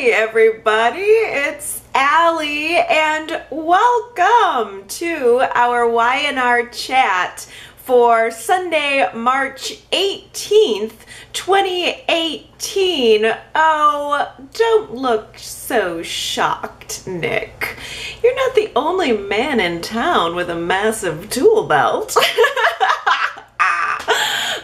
Hey everybody, it's Allie and welcome to our Y&R Chat for Sunday, March 18th, 2018. Oh, don't look so shocked, Nick. You're not the only man in town with a massive tool belt.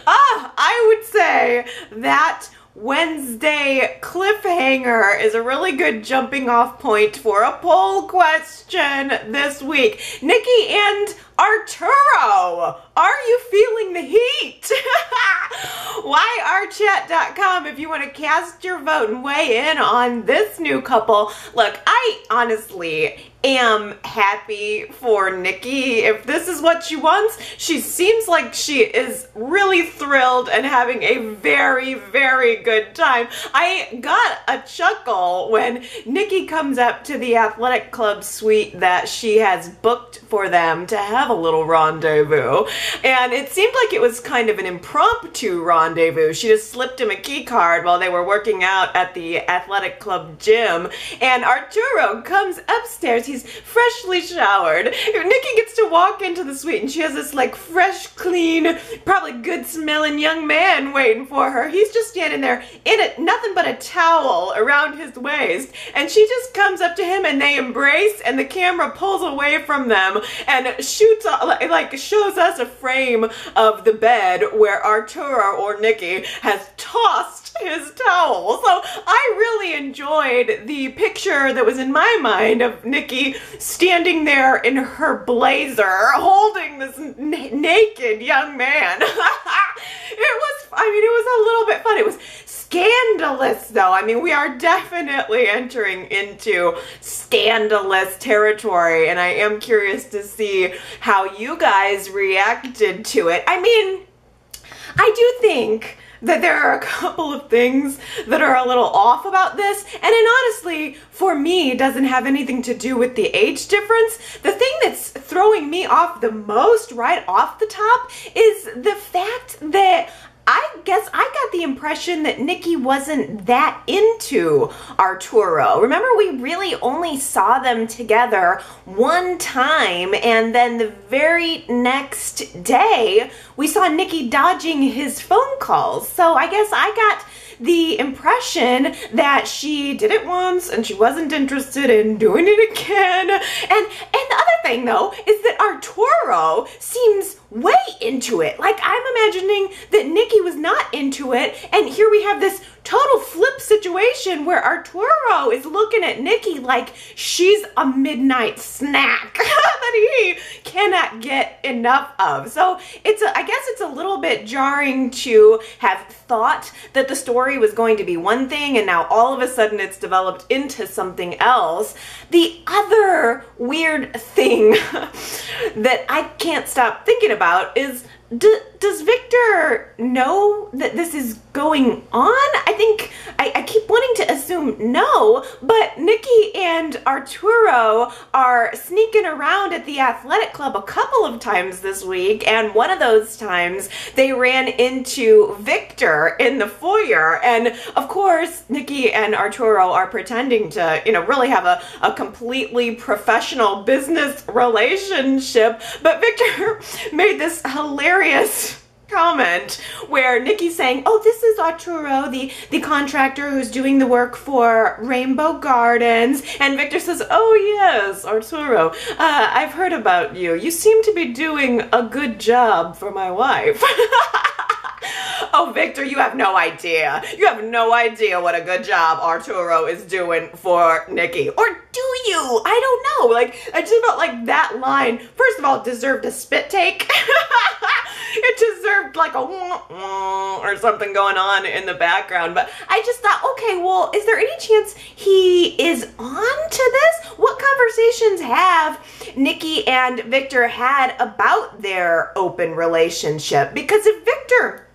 I would say that Wednesday cliffhanger is a really good jumping off point for a poll question this week. Nikki and Arturo, are you feeling the heat? YRChat.com if you want to cast your vote and weigh in on this new couple. Look, I honestly am happy for Nikki. If this is what she wants, she seems like she is really thrilled and having a very, very good time. I got a chuckle when Nikki comes up to the athletic club suite that she has booked for them to have a little rendezvous. And it seemed like it was kind of an impromptu rendezvous. She just slipped him a key card while they were working out at the athletic club gym. And Arturo comes upstairs. He's freshly showered. Nikki gets to walk into the suite and she has this like fresh, clean, probably good smelling young man waiting for her. He's just standing there in it, nothing but a towel around his waist. And she just comes up to him and they embrace and the camera pulls away from them and shoots, like shows us a frame of the bed where Arturo or Nikki has tossed his towel. So I really enjoyed the picture that was in my mind of Nikki standing there in her blazer holding this naked young man. It was a little bit fun. It was scandalous though. I mean, we are definitely entering into scandalous territory and I am curious to see how you guys reacted to it. I mean, I do think that there are a couple of things that are a little off about this, and it honestly, for me, doesn't have anything to do with the age difference. The thing that's throwing me off the most right off the top is the fact that I guess I got the impression that Nikki wasn't that into Arturo. Remember, we really only saw them together one time, and then the very next day, we saw Nikki dodging his phone calls. So I guess I got the impression that she did it once and she wasn't interested in doing it again. And the other thing though is that Arturo seems way into it. Like, I'm imagining that Nikki was not into it, and here we have this total flip situation where Arturo is looking at Nikki like she's a midnight snack that he cannot get enough of. So I guess it's a little bit jarring to have thought that the story was going to be one thing and now all of a sudden it's developed into something else. The other weird thing that I can't stop thinking about is, does Victor know that this is going on? I think I keep wanting to assume no, but Nikki and Arturo are sneaking around at the athletic club a couple of times this week, and one of those times they ran into Victor in the foyer, and of course Nikki and Arturo are pretending to, really have a completely professional business relationship, but Victor made this hilarious comment where Nikki's saying, oh, this is Arturo, the contractor who's doing the work for Rainbow Gardens, and Victor says, oh yes, Arturo, I've heard about you. You seem to be doing a good job for my wife. Oh, Victor, you have no idea. You have no idea what a good job Arturo is doing for Nikki. Or do you? I don't know. Like, I just felt like that line, first of all, deserved a spit take. It deserved like a or something going on in the background. But I just thought, okay, well, is there any chance he is on to this? What conversations have Nikki and Victor had about their open relationship? Because if Victor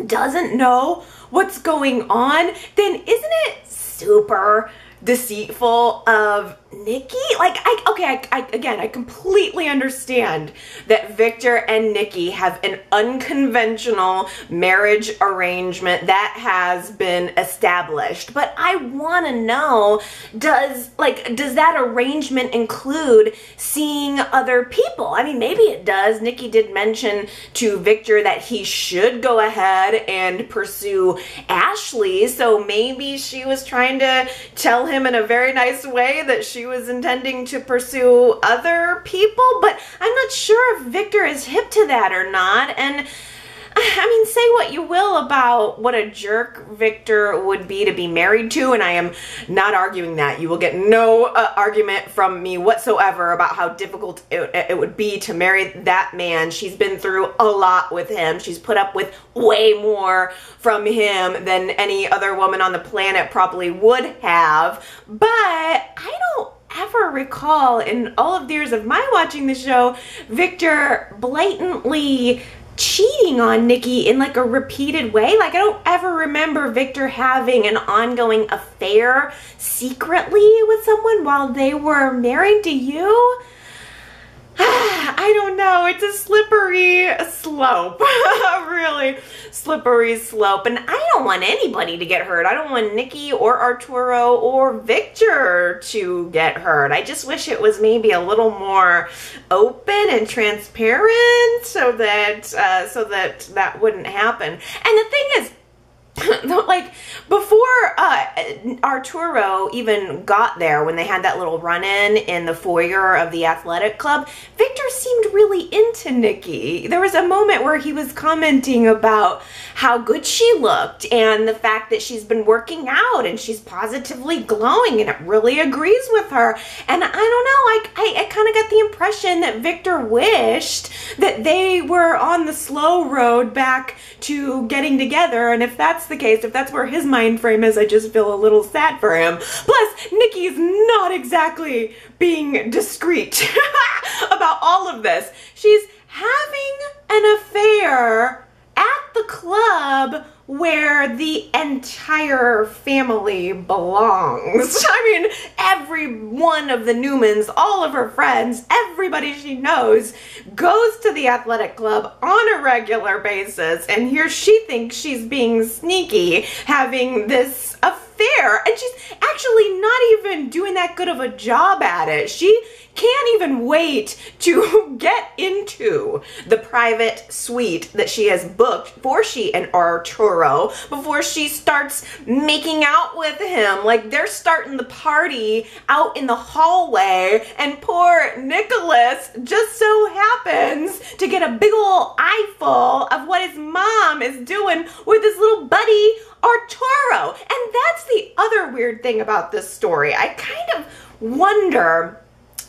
doesn't know what's going on, then isn't it super deceitful of Nikki. Like, I completely understand that Victor and Nikki have an unconventional marriage arrangement that has been established. But I want to know, does that arrangement include seeing other people? I mean, maybe it does. Nikki did mention to Victor that he should go ahead and pursue Ashley, so maybe she was trying to tell him in a very nice way that she was intending to pursue other people, but I'm not sure if Victor is hip to that or not. And I mean, say what you will about what a jerk Victor would be to be married to, and I am not arguing that. You will get no argument from me whatsoever about how difficult it would be to marry that man. She's been through a lot with him. She's put up with way more from him than any other woman on the planet probably would have. But I don't ever recall in all of the years of my watching the show, Victor blatantly cheating on Nikki in like a repeated way. Like, I don't ever remember Victor having an ongoing affair secretly with someone while they were married. Do you? I don't know. It's a slippery slope. Really slippery slope. And I don't want anybody to get hurt. I don't want Nikki or Arturo or Victor to get hurt. I just wish it was maybe a little more open and transparent so that that wouldn't happen. And the thing is, like, before Arturo even got there, when they had that little run-in in the foyer of the athletic club, Victor seemed really into Nikki. There was a moment where he was commenting about how good she looked and the fact that she's been working out and she's positively glowing and it really agrees with her. And I don't know, I kind of got the impression that Victor wished that they were on the slow road back to getting together, and if that's the case, if that's where his mind frame is, I just feel a little sad for him. Plus, Nikki's not exactly being discreet about all of this. She's having an affair at the club where the entire family belongs. I mean, every one of the Newmans, all of her friends, everybody she knows goes to the athletic club on a regular basis, and here she thinks she's being sneaky, having this affair, and she's actually not even doing that good of a job at it. She can't even wait to get into the private suite that she has booked for she and Arturo before she starts making out with him. Like, they're starting the party out in the hallway, and poor Nicholas just so happens to get a big ol' eyeful of what his mom is doing with his little buddy Arturo. And that's the other weird thing about this story. I kind of wonder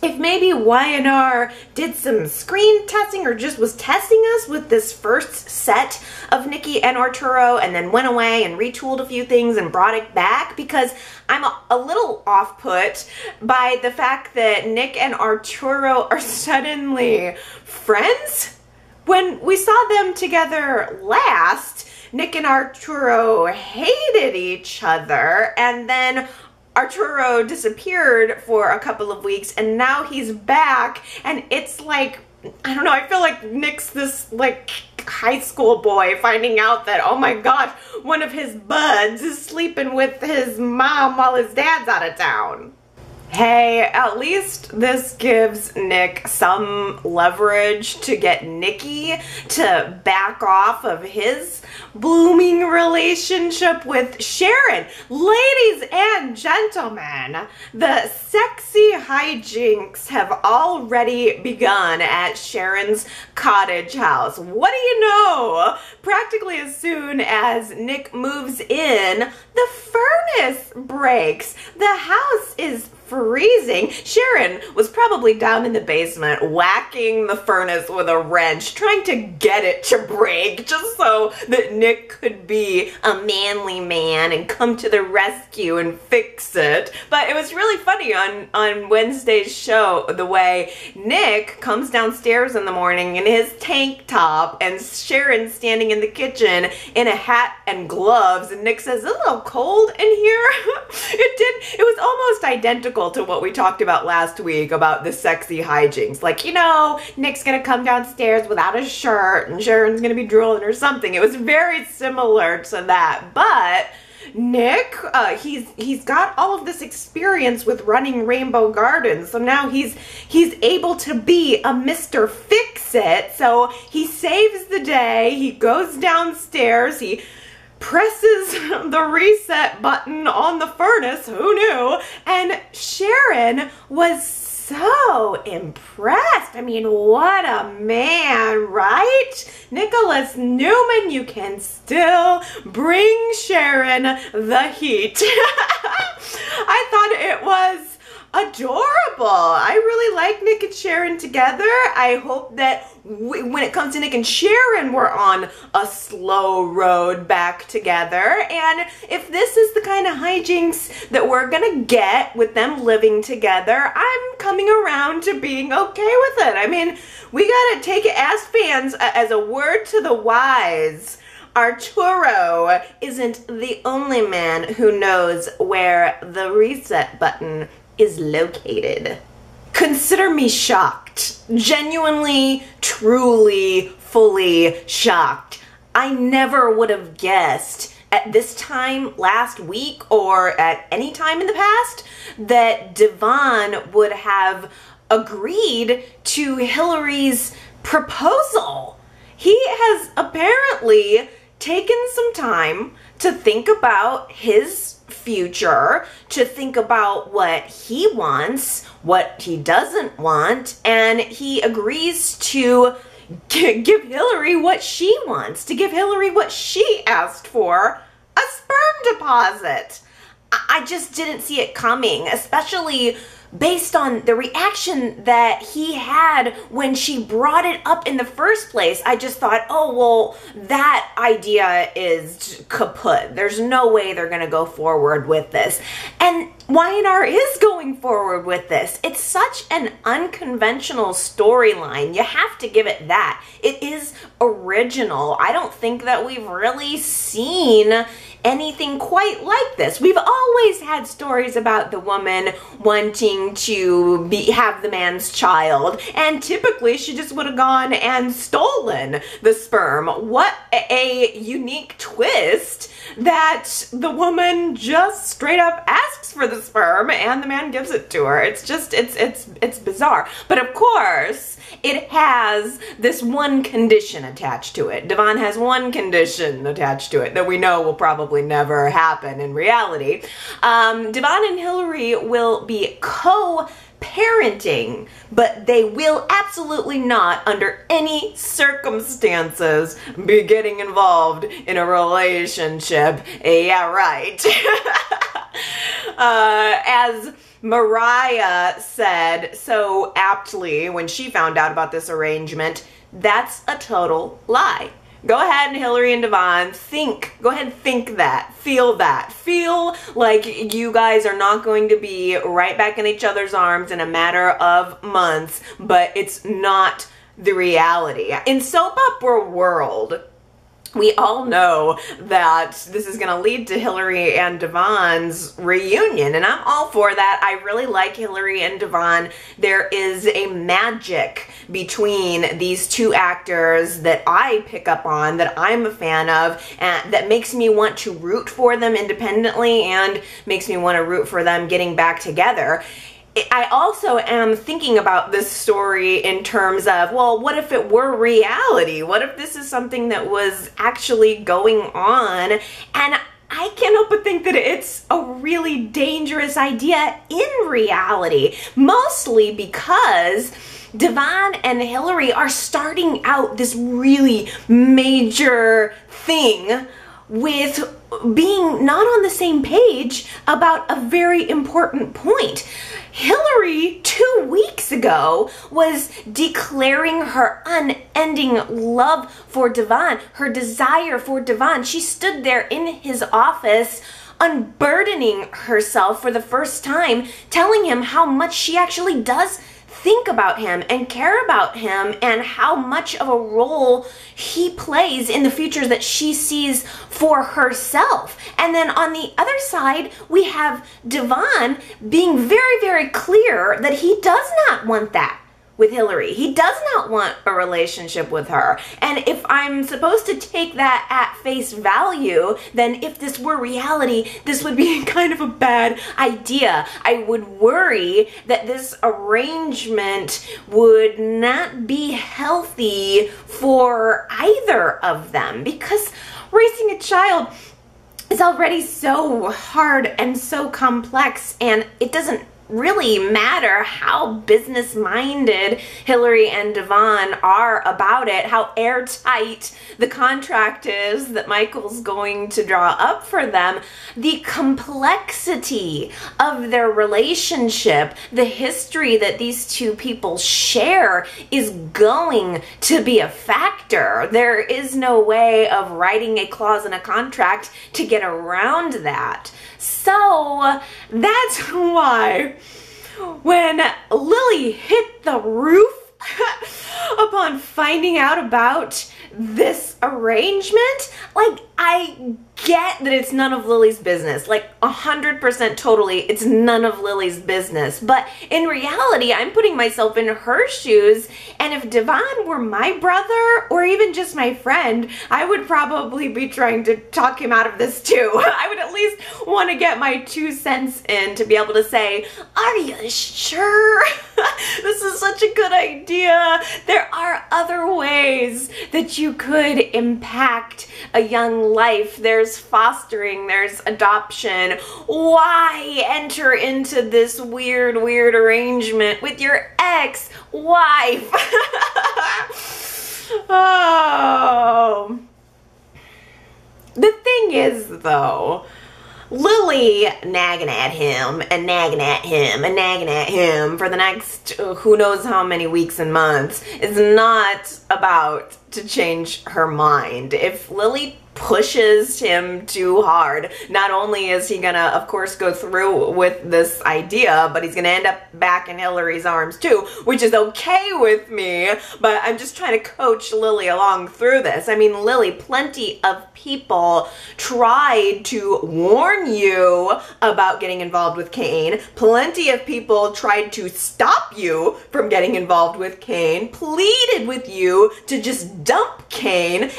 if maybe Y&R did some screen testing or just was testing us with this first set of Nikki and Arturo and then went away and retooled a few things and brought it back, because I'm a little off-put by the fact that Nick and Arturo are suddenly friends. When we saw them together last, Nick and Arturo hated each other, and then Arturo disappeared for a couple of weeks, and now he's back, and it's like, I don't know, I feel like Nick's this, like, high school boy finding out that, oh my gosh, one of his buds is sleeping with his mom while his dad's out of town. Hey, at least this gives Nick some leverage to get Nikki to back off of his blooming relationship with Sharon. Ladies and gentlemen, the sexy hijinks have already begun at Sharon's cottage house. What do you know? Practically as soon as Nick moves in, the furnace breaks. The house is freezing. Sharon was probably down in the basement whacking the furnace with a wrench, trying to get it to break just so that Nick could be a manly man and come to the rescue and fix it. But it was really funny on Wednesday's show, the way Nick comes downstairs in the morning in his tank top and Sharon's standing in the kitchen in a hat and gloves, and Nick says, "Is it a little cold in here?" It was almost almost identical to what we talked about last week about the sexy hijinks. Like, you know, Nick's gonna come downstairs without a shirt and Sharon's gonna be drooling or something. It was very similar to that, but Nick, he's got all of this experience with running Rainbow Gardens, so now he's able to be a Mr. Fix-It. So he saves the day, he goes downstairs, he presses the reset button on the furnace, who knew? And Sharon was so impressed. I mean, what a man, right? Nicholas Newman, you can still bring Sharon the heat. I thought it was adorable. I really like Nick and Sharon together. I hope that when it comes to Nick and Sharon, we're on a slow road back together. And if this is the kind of hijinks that we're gonna get with them living together, I'm coming around to being okay with it. I mean, we gotta take it as fans as a word to the wise. Arturo isn't the only man who knows where the reset button is located. Consider me shocked. Genuinely, truly, fully shocked. I never would have guessed at this time last week or at any time in the past that Devon would have agreed to Hilary's proposal. He has apparently taken some time to think about his future, to think about what he wants, what he doesn't want, and he agrees to give Hilary what she wants, to give Hilary what she asked for, a sperm deposit. I just didn't see it coming, especially based on the reaction that he had when she brought it up in the first place. I just thought, oh, well, that idea is kaput. There's no way they're gonna go forward with this. And Y&R is going forward with this. It's such an unconventional storyline. You have to give it that. It is original. I don't think that we've really seen anything quite like this. We've always had stories about the woman wanting to have the man's child, and typically she just would have gone and stolen the sperm. What a unique twist that the woman just straight up asks for the sperm and the man gives it to her. It's just, it's bizarre. But of course, it has this one condition attached to it. Devon has one condition attached to it that we know will probably never happen in reality. Devon and Hilary will be co-parenting, but they will absolutely not, under any circumstances, be getting involved in a relationship. Yeah, right. As Mariah said so aptly when she found out about this arrangement, that's a total lie. Go ahead and Hilary and Devon, go ahead and think that. Feel like you guys are not going to be right back in each other's arms in a matter of months, but it's not the reality. In soap opera world, we all know that this is going to lead to Hilary and Devon's reunion, and I'm all for that. I really like Hilary and Devon. There is a magic between these two actors that I pick up on, that I'm a fan of, and that makes me want to root for them independently and makes me want to root for them getting back together. I also am thinking about this story in terms of, well, what if it were reality? What if this is something that was actually going on? And I can't help but think that it's a really dangerous idea in reality, mostly because Devon and Hilary are starting out this really major thing with being not on the same page about a very important point. Hilary, 2 weeks ago, was declaring her unending love for Devon, her desire for Devon. She stood there in his office, unburdening herself for the first time, telling him how much she actually does think about him and care about him and how much of a role he plays in the future that she sees for herself. And then on the other side, we have Devon being very, very clear that he does not want that with Hilary. He does not want a relationship with her. And if I'm supposed to take that at face value, then if this were reality, this would be kind of a bad idea. I would worry that this arrangement would not be healthy for either of them, because raising a child is already so hard and so complex, and it doesn't really matter how business-minded Hilary and Devon are about it, how airtight the contract is that Michael's going to draw up for them. The complexity of their relationship, the history that these two people share, is going to be a factor. There is no way of writing a clause in a contract to get around that. So that's why when Lily hit the roof upon finding out about this arrangement, like, I get that it's none of Lily's business. Like, 100% totally, it's none of Lily's business. But in reality, I'm putting myself in her shoes, and if Devon were my brother or even just my friend, I would probably be trying to talk him out of this too. I would at least want to get my 2 cents in to be able to say, are you sure? This is such a good idea. There are other ways that you could impact a young life. There's fostering, there's adoption. Why enter into this weird arrangement with your ex-wife? Oh. The thing is, though, Lily nagging at him and nagging at him and nagging at him for the next who knows how many weeks and months is not about to change her mind. If Lily pushes him too hard, not only is he gonna, of course, go through with this idea, but he's gonna end up back in Hilary's arms too, which is okay with me, but I'm just trying to coach Lily along through this. I mean, Lily, plenty of people tried to warn you about getting involved with Kane. Plenty of people tried to stop you from getting involved with Kane, pleaded with you to just dump Kane, and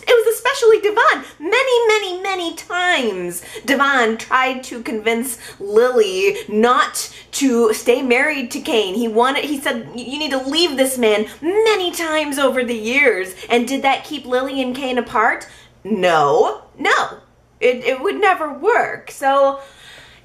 it was especially Devon. Many times Devon tried to convince Lily not to stay married to Kane. He said, you need to leave this man, many times over the years. And did that keep Lily and Kane apart? No. It would never work. So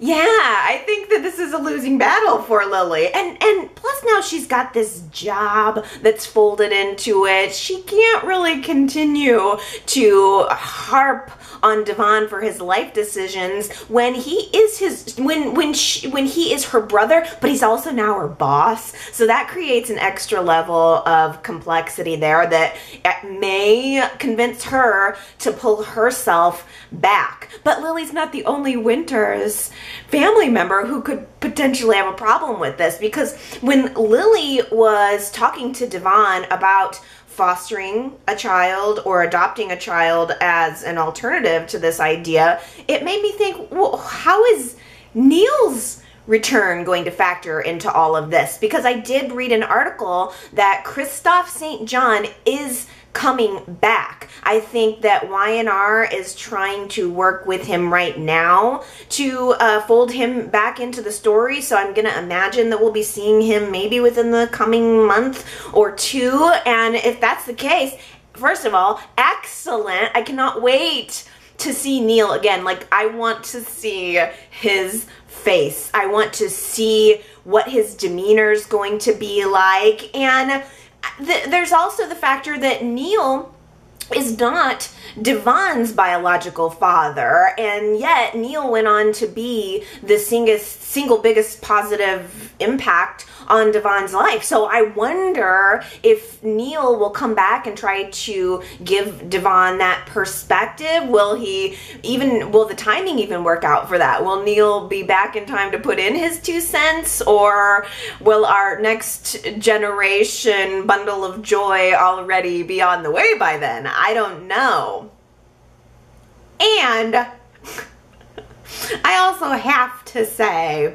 yeah, I think that this is a losing battle for Lily. And plus now she's got this job that's folded into it. She can't really continue to harp on Devon for his life decisions when he is when he is her brother, but he's also now her boss. So that creates an extra level of complexity there that may convince her to pull herself back. But Lily's not the only Winters family member who could potentially have a problem with this, because when Lily was talking to Devon about fostering a child or adopting a child as an alternative to this idea, it made me think, well, how is Neil's return going to factor into all of this? Because I did read an article that Christophe St. John is coming back. I think that Y&R is trying to work with him right now to fold him back into the story, so I'm gonna imagine that we'll be seeing him maybe within the coming month or two. And if that's the case, first of all, excellent. I cannot wait to see Neil again. Like, I want to see his face. I want to see what his demeanor is going to be like. And there's also the factor that Neil is not Devon's biological father, and yet Neil went on to be the single biggest positive impact on Devon's life. So I wonder if Neil will come back and try to give Devon that perspective. Will the timing even work out for that? Will Neil be back in time to put in his 2 cents, or will our next generation bundle of joy already be on the way by then? I don't know. And I also have to say,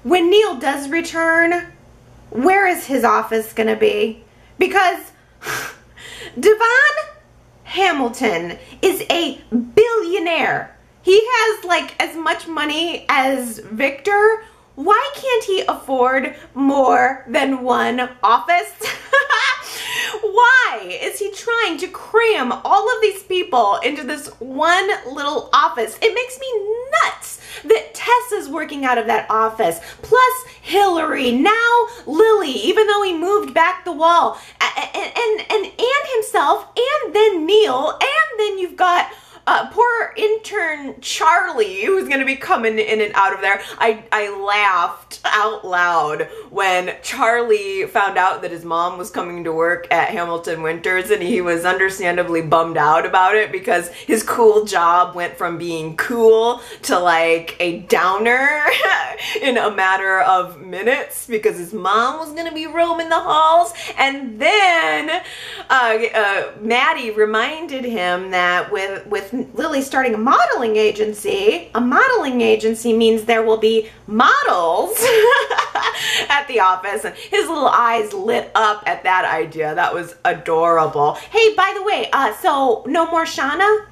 when Neil does return, where is his office gonna be? Because Devon Hamilton is a billionaire. He has like as much money as Victor. Why can't he afford more than one office? Why is he trying to cram all of these people into this one little office? It makes me nuts that Tess is working out of that office, plus Hilary, now Lily, even though he moved back the wall, and himself, and then Neil, and then you've got poor intern Charlie, who's going to be coming in and out of there. I laughed out loud when Charlie found out that his mom was coming to work at Hamilton Winters, and he was understandably bummed out about it because his cool job went from being cool to like a downer in a matter of minutes because his mom was going to be roaming the halls. And then Maddie reminded him that with Lily starting a modeling agency means there will be models at the office, and his little eyes lit up at that idea. That was adorable. Hey, by the way, so no more Shauna?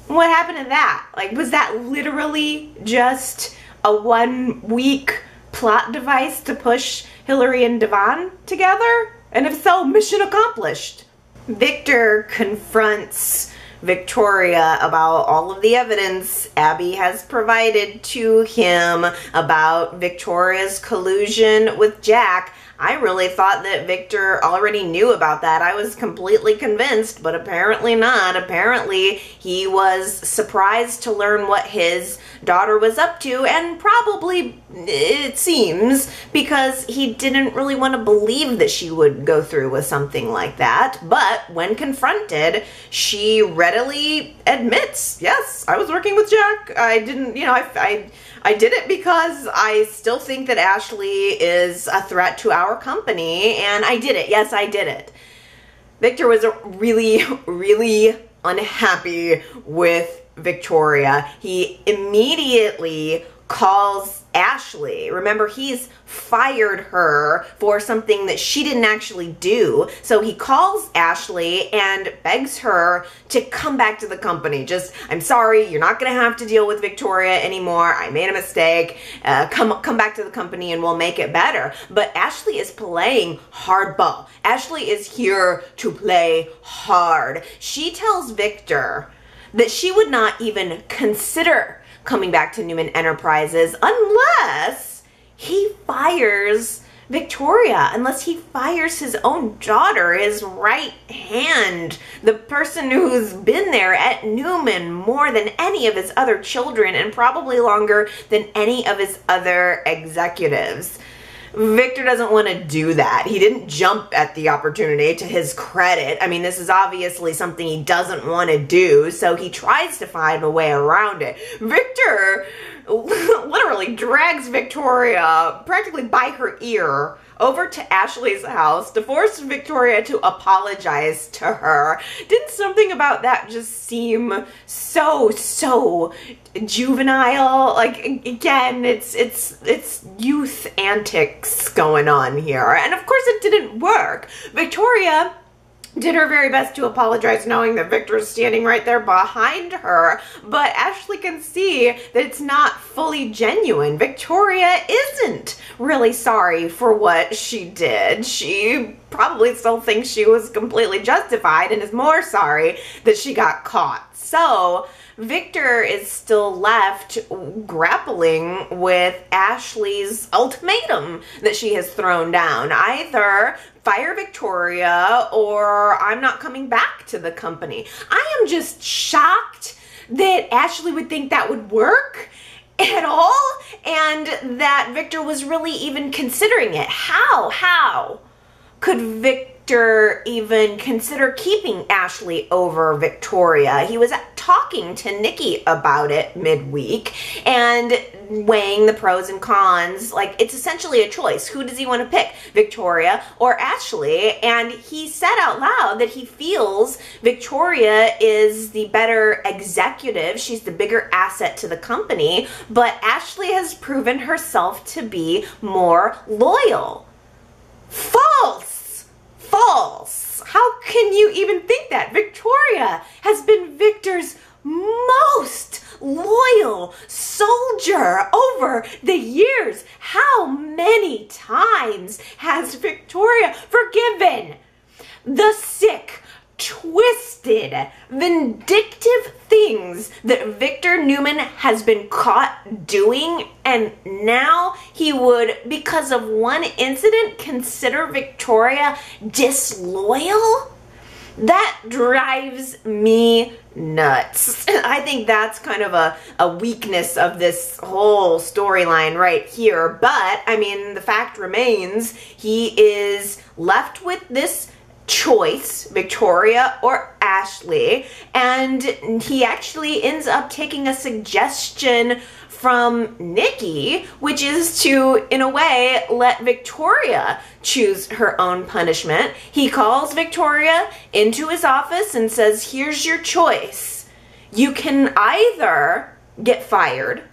What happened to that? Like, was that literally just a 1-week plot device to push Hilary and Devon together? And if so, mission accomplished. Victor confronts Victoria about all of the evidence Abby has provided to him about Victoria's collusion with Jack. I really thought that Victor already knew about that. I was completely convinced, but apparently not. Apparently he was surprised to learn what his daughter was up to, and probably, it seems, because he didn't really want to believe that she would go through with something like that. But when confronted, she readily admits, yes, I was working with Jack. I didn't, I did it because I still think that Ashley is a threat to our company, and I did it. Yes, I did it. Victor was really, really unhappy with Victoria. He immediately calls Ashley. Remember, he's fired her for something that she didn't actually do. So he calls Ashley and begs her to come back to the company. Just, I'm sorry, you're not going to have to deal with Victoria anymore. I made a mistake. Come back to the company and we'll make it better. But Ashley is playing hardball. Ashley is here to play hard. She tells Victor that she would not even consider coming back to Newman Enterprises unless he fires Victoria, unless he fires his own daughter, his right hand, the person who's been there at Newman more than any of his other children and probably longer than any of his other executives. Victor doesn't want to do that. He didn't jump at the opportunity, to his credit. I mean, this is obviously something he doesn't want to do, so he tries to find a way around it. Victor literally drags Victoria practically by her ear over to Ashley's house to force Victoria to apologize to her. Didn't something about that just seem so juvenile? Like, again, it's youth antics going on here. And of course it didn't work. Victoria did her very best to apologize, knowing that Victor is standing right there behind her, but Ashley can see that it's not fully genuine. Victoria isn't really sorry for what she did. She probably still thinks she was completely justified and is more sorry that she got caught. So Victor is still left grappling with Ashley's ultimatum that she has thrown down. Either fire Victoria or I'm not coming back to the company. I am just shocked that Ashley would think that would work. at all, and that Victor was really even considering it. How could Victor even consider keeping Ashley over Victoria? He was talking to Nikki about it midweek and weighing the pros and cons. Like, it's essentially a choice. Who does he want to pick, Victoria or Ashley? And he said out loud that he feels Victoria is the better executive. She's the bigger asset to the company, but Ashley has proven herself to be more loyal. False! False! How can you even think that? Victoria has been Victor's most loyal soldier over the years. How many times has Victoria forgiven the sick, twisted, vindictive things that Victor Newman has been caught doing, and now he would, because of one incident, consider Victoria disloyal? That drives me nuts. I think that's kind of a weakness of this whole storyline right here. But, I mean, the fact remains, he is left with this choice, Victoria or Ashley, and he actually ends up taking a suggestion from Nikki, which is to, in a way, let Victoria choose her own punishment. He calls Victoria into his office and says, here's your choice. You can either get fired,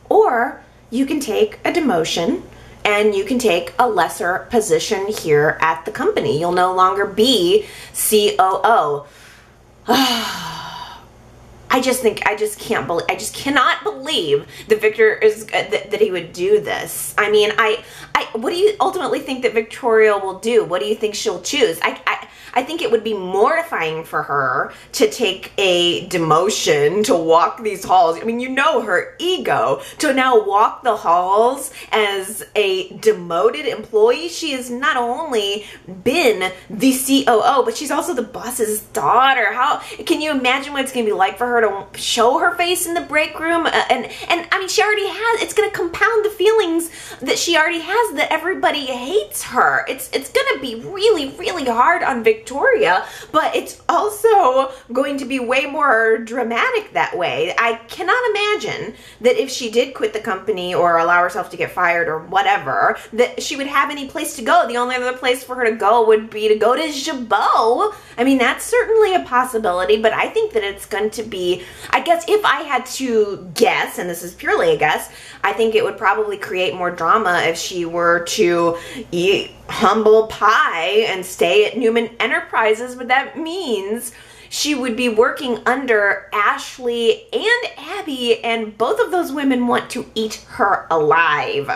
or you can take a demotion and you can take a lesser position here at the company. You'll no longer be COO. I just cannot believe that Victor is that he would do this. I mean, what do you ultimately think that Victoria will do? What do you think she'll choose? I think it would be mortifying for her to take a demotion, to walk these halls. I mean, you know her ego, to now walk the halls as a demoted employee. She has not only been the COO, but she's also the boss's daughter. How can you imagine what it's going to be like for her to show her face in the break room? And I mean, she already has. It's going to compound the feelings that she already has, that everybody hates her. It's going to be really, really hard on Victoria, but it's also going to be way more dramatic that way. I cannot imagine that if she did quit the company or allow herself to get fired or whatever, that she would have any place to go. The only other place for her to go would be to go to Jabot. I mean, that's certainly a possibility, but I think that it's going to be, I guess if I had to guess, and this is purely a guess, I think it would probably create more drama if she were to eat humble pie and stay at Newman Enterprises, but that means she would be working under Ashley and Abby, and both of those women want to eat her alive.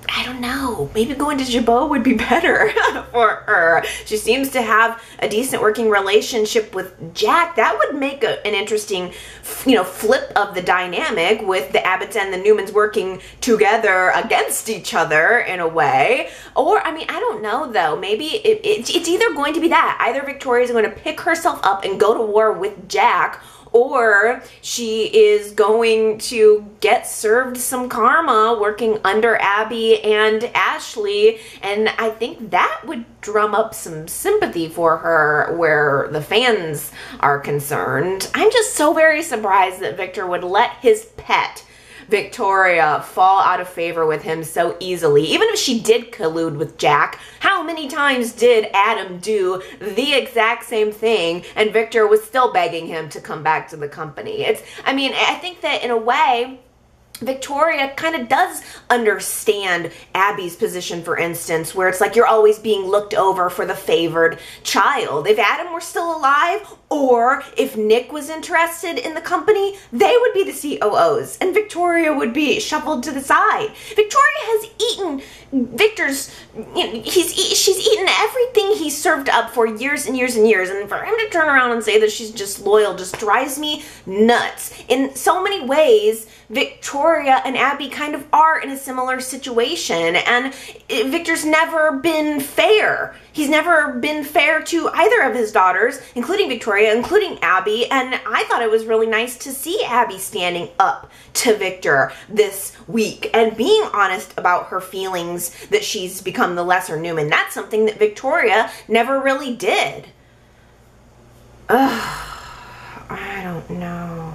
I don't know. Maybe going to Jabot would be better for her. She seems to have a decent working relationship with Jack. That would make an interesting, flip of the dynamic with the Abbotts and the Newmans working together against each other in a way. Or, I mean, I don't know though. Maybe it's either going to be that. Either Victoria's going to pick herself up and go to war with Jack, or she is going to get served some karma working under Abby and Ashley, and I think that would drum up some sympathy for her where the fans are concerned. I'm just so very surprised that Victor would let his pet Victoria fall out of favor with him so easily. Even if she did collude with Jack, how many times did Adam do the exact same thing and Victor was still begging him to come back to the company? I think that in a way, Victoria kind of does understand Abby's position, for instance, where it's like you're always being looked over for the favored child. If Adam were still alive, or if Nick was interested in the company, they would be the COOs, and Victoria would be shuffled to the side. Victoria has eaten Victor's, she's eaten everything he served up for years and years and years, and for him to turn around and say that she's just loyal just drives me nuts. In so many ways, Victoria Victoria and Abby kind of are in a similar situation, and Victor's never been fair. He's never been fair to either of his daughters, including Victoria, including Abby, and I thought it was really nice to see Abby standing up to Victor this week and being honest about her feelings that she's become the lesser Newman. That's something that Victoria never really did. Ugh, I don't know.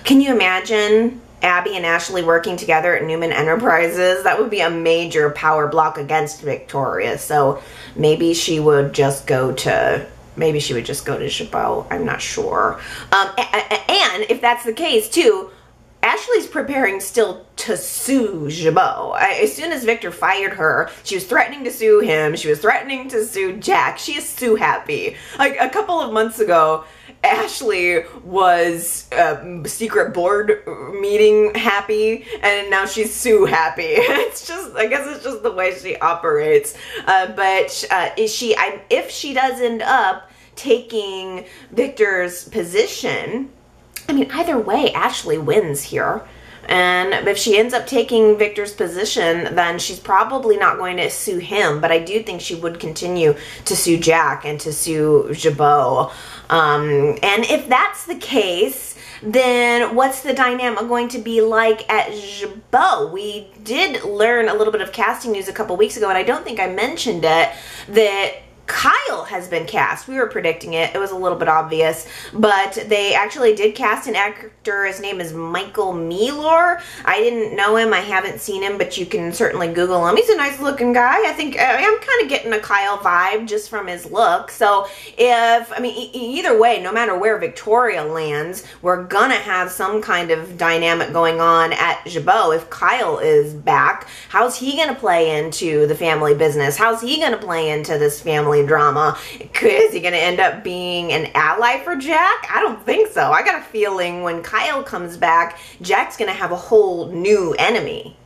Can you imagine Abby and Ashley working together at Newman Enterprises? That would be a major power block against Victoria. So maybe she would just go to Chabot. I'm not sure. And if that's the case too, Ashley's preparing still to sue Chabot. As soon as Victor fired her, she was threatening to sue him. She was threatening to sue Jack. She is sue happy. Like a couple of months ago, Ashley was secret board meeting happy, and now she's sue happy. It's just, I guess it's just the way she operates. If she does end up taking Victor's position, I mean, either way, Ashley wins here. And if she ends up taking Victor's position, then she's probably not going to sue him. But I do think she would continue to sue Jack and to sue Chabot. And if that's the case, then what's the dynamic going to be like at Chabot? We did learn a little bit of casting news a couple weeks ago, and I don't think I mentioned it, that Kyle has been cast. We were predicting it. It was a little bit obvious, but they actually did cast an actor. His name is Michael Mealor. I didn't know him. I haven't seen him, but you can certainly Google him. He's a nice looking guy. I think I'm kind of getting a Kyle vibe just from his look. So either way, no matter where Victoria lands, we're gonna have some kind of dynamic going on at Chabot. If Kyle is back, how's he gonna play into the family business? How's he gonna play into this family drama? Is he going to end up being an ally for Jack? I don't think so. I got a feeling when Kyle comes back, Jack's going to have a whole new enemy.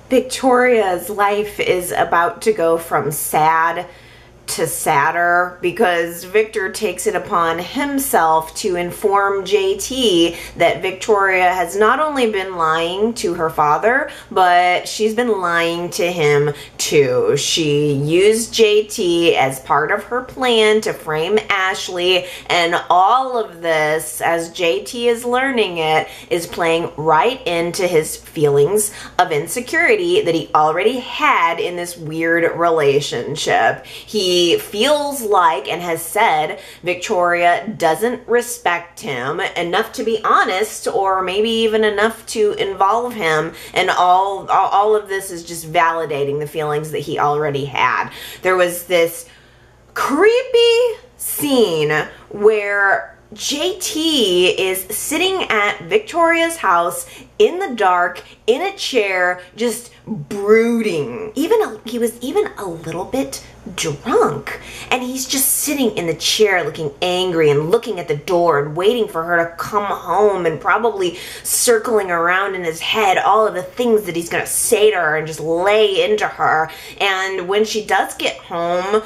Victoria's life is about to go from sad to sadder because Victor takes it upon himself to inform JT that Victoria has not only been lying to her father, but she's been lying to him too. She used JT as part of her plan to frame Ashley, and all of this, as JT is learning it, is playing right into his feelings of insecurity that he already had in this weird relationship. He feels like, and has said, Victoria doesn't respect him enough to be honest, or maybe even enough to involve him, and all of this is just validating the feelings that he already had. There was this creepy scene where JT is sitting at Victoria's house in the dark, in a chair, just brooding. He was even a little bit drunk, and he's just sitting in the chair looking angry and looking at the door and waiting for her to come home, and probably circling around in his head all of the things that he's gonna say to her and just lay into her. And when she does get home,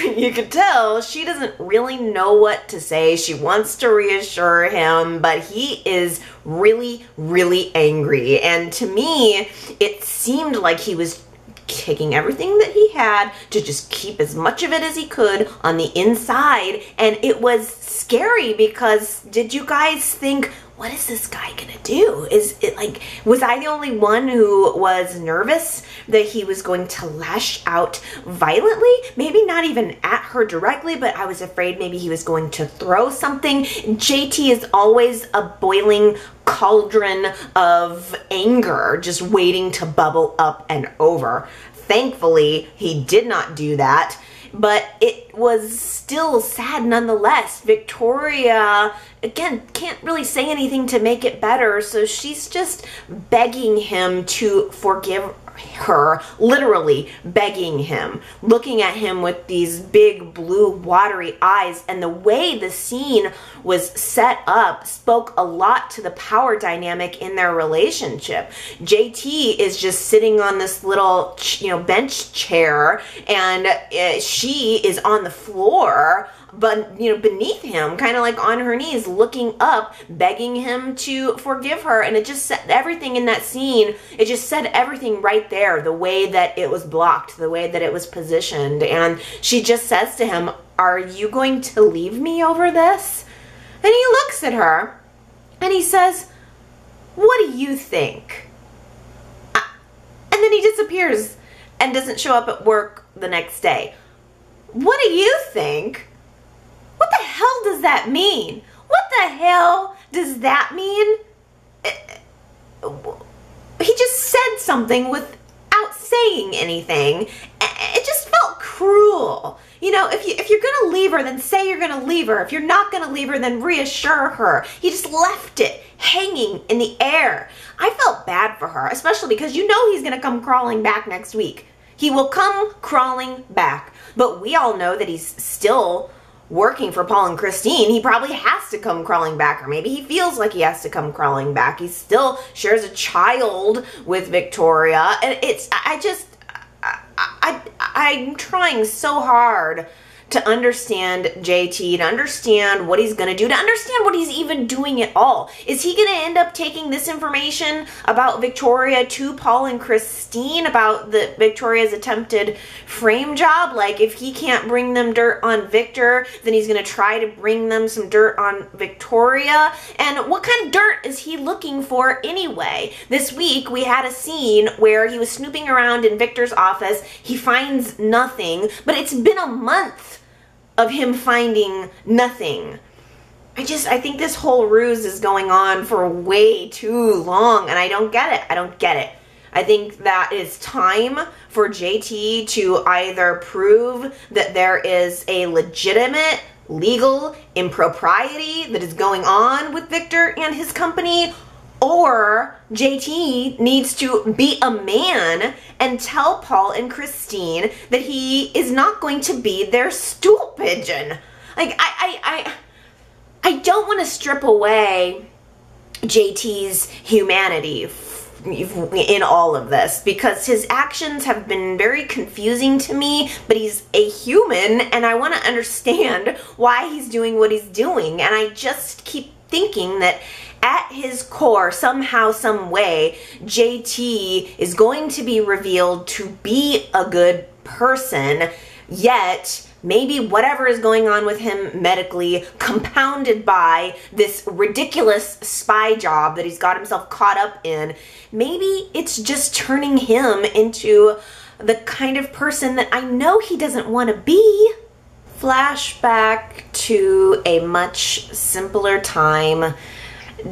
you could tell she doesn't really know what to say. She wants to reassure him, but he is really, really angry. And to me, it seemed like he was taking everything that he had to just keep as much of it as he could on the inside. And it was scary because, did you guys think, what is this guy gonna do? Is it like, was I the only one who was nervous that he was going to lash out violently? Maybe not even at her directly, but I was afraid maybe he was going to throw something. JT is always a boiling cauldron of anger, just waiting to bubble up and over. Thankfully, he did not do that. But it was still sad nonetheless. Victoria, again, can't really say anything to make it better, so she's just begging him to forgive her, literally begging him, looking at him with these big blue watery eyes. And the way the scene was set up spoke a lot to the power dynamic in their relationship. JT is just sitting on this little bench chair, and she is on the floor but beneath him, kind of like on her knees, looking up, begging him to forgive her. And it just said everything in that scene. It just said everything right there, the way that it was blocked, the way that it was positioned. And she just says to him, "Are you going to leave me over this?" And he looks at her and he says, "What do you think?" And then he disappears and doesn't show up at work the next day. What do you think? What the hell does that mean? What the hell does that mean? He just said something without saying anything. It just felt cruel. If you're gonna leave her, then say you're gonna leave her. If you're not gonna leave her, then reassure her. He just left it hanging in the air. I felt bad for her, especially because he's gonna come crawling back next week. He will come crawling back. But we all know that he's still working for Paul and Christine. He probably has to come crawling back, or maybe he feels like he has to come crawling back. He still shares a child with Victoria. And I'm trying so hard to understand JT, to understand what he's going to do, to understand what he's even doing at all. Is he going to end up taking this information about Victoria to Paul and Christine about Victoria's attempted frame job? Like, if he can't bring them dirt on Victor, then he's going to try to bring them some dirt on Victoria. And what kind of dirt is he looking for anyway? This week, we had a scene where he was snooping around in Victor's office. He finds nothing, but it's been a month of him finding nothing. I think this whole ruse is going on for way too long, and I don't get it. I don't get it. I think that it's time for JT to either prove that there is a legitimate legal impropriety that is going on with Victor and his company, or JT needs to be a man and tell Paul and Christine that he is not going to be their stool pigeon. Like, I don't want to strip away JT's humanity in all of this, because his actions have been very confusing to me, but he's a human and I want to understand why he's doing what he's doing. And I just keep thinking that at his core, somehow, some way, JT is going to be revealed to be a good person, yet maybe whatever is going on with him medically, compounded by this ridiculous spy job that he's got himself caught up in, maybe it's just turning him into the kind of person that I know he doesn't want to be. Flashback to a much simpler time.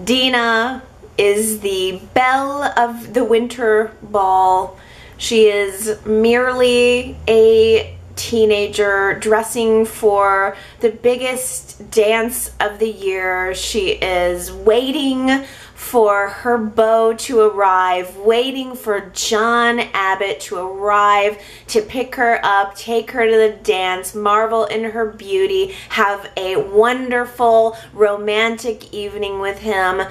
Dina is the belle of the winter ball. She is merely a teenager dressing for the biggest dance of the year. She is waiting for her beau to arrive, waiting for John Abbott to arrive to pick her up, take her to the dance, marvel in her beauty, have a wonderful romantic evening with him.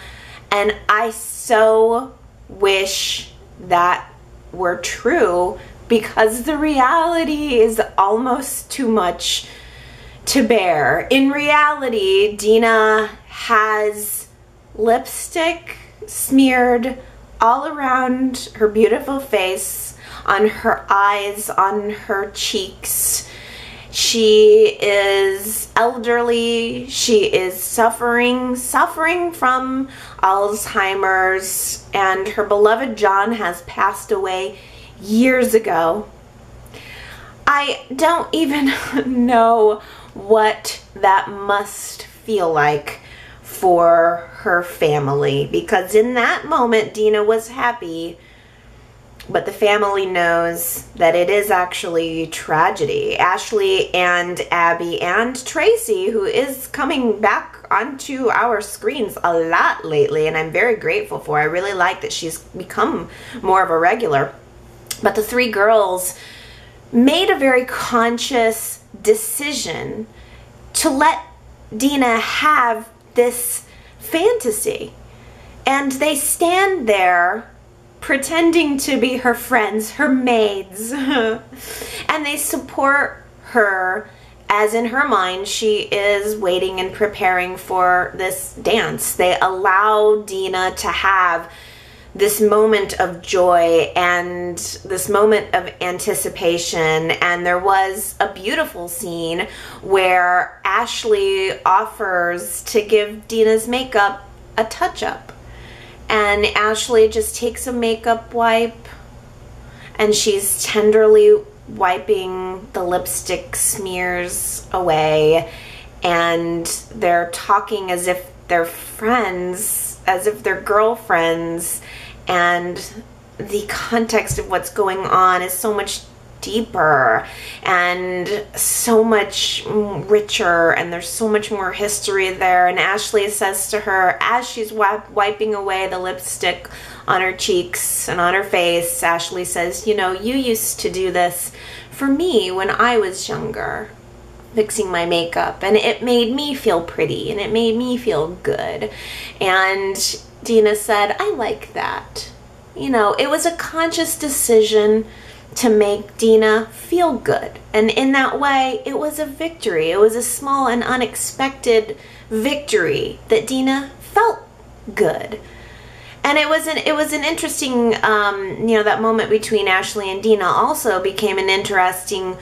And I so wish that were true, because the reality is almost too much to bear. In reality, Dina has lipstick smeared all around her beautiful face, on her eyes, on her cheeks. She is elderly. She is suffering from Alzheimer's, and her beloved John has passed away years ago. I don't even know what that must feel like for her family, because in that moment Dina was happy, but the family knows that it is actually tragedy. Ashley and Abby and Tracy, who is coming back onto our screens a lot lately, and I'm very grateful for. I really like that she's become more of a regular. But the three girls made a very conscious decision to let Dina have this fantasy. And they stand there pretending to be her friends, her maids, and they support her as in her mind, she is waiting and preparing for this dance. They allow Dina to have this moment of joy and this moment of anticipation. And there was a beautiful scene where Ashley offers to give Dina's makeup a touch-up. And Ashley just takes a makeup wipe and she's tenderly wiping the lipstick smears away. And they're talking as if they're friends, as if they're girlfriends. And the context of what's going on is so much deeper and so much richer, and there's so much more history there. And Ashley says to her, as she's wiping away the lipstick on her cheeks and on her face, Ashley says, you know, you used to do this for me when I was younger, fixing my makeup, and it made me feel pretty and it made me feel good. And Dina said, I like that. You know, it was a conscious decision to make Dina feel good. And in that way, it was a victory. It was a small and unexpected victory that Dina felt good. And it was an interesting, you know, that moment between Ashley and Dina also became an interesting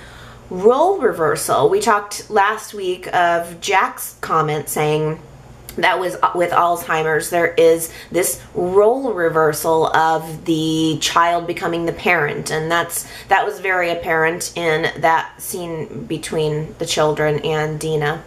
role reversal. We talked last week of Jack's comment saying that was with Alzheimer's, there is this role reversal of the child becoming the parent, and that was very apparent in that scene between the children and Dina.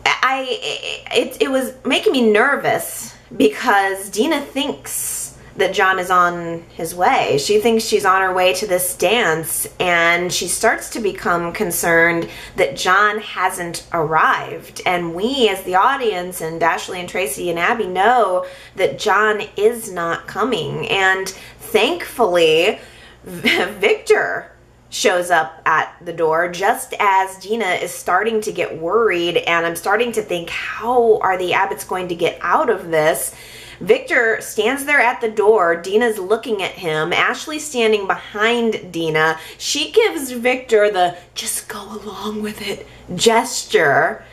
It was making me nervous because Dina thinks that John is on his way. She thinks she's on her way to this dance, and she starts to become concerned that John hasn't arrived. And we as the audience, and Ashley and Tracy and Abby, know that John is not coming. And thankfully, Victor shows up at the door just as Dina is starting to get worried, and I'm starting to think, how are the Abbotts going to get out of this? Victor stands there at the door. Dina's looking at him. Ashley's standing behind Dina. She gives Victor the just go along with it gesture.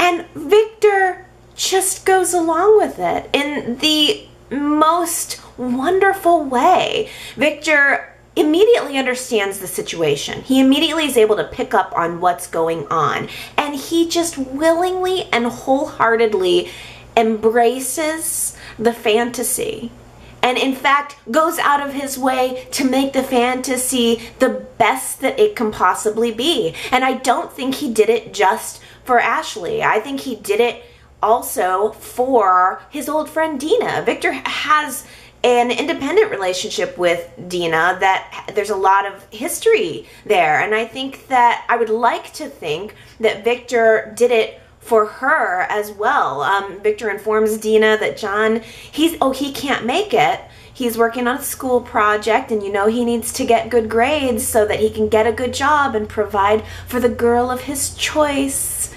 And Victor just goes along with it in the most wonderful way. Victor immediately understands the situation. He immediately is able to pick up on what's going on. And he just willingly and wholeheartedly embraces the fantasy, and in fact goes out of his way to make the fantasy the best that it can possibly be. And I don't think he did it just for Ashley. I think he did it also for his old friend Dina. Victor has an independent relationship with Dina that there's a lot of history there, and I think that I would like to think that Victor did it for her as well. Victor informs Dina that John, he can't make it. He's working on a school project, and you know he needs to get good grades so that he can get a good job and provide for the girl of his choice.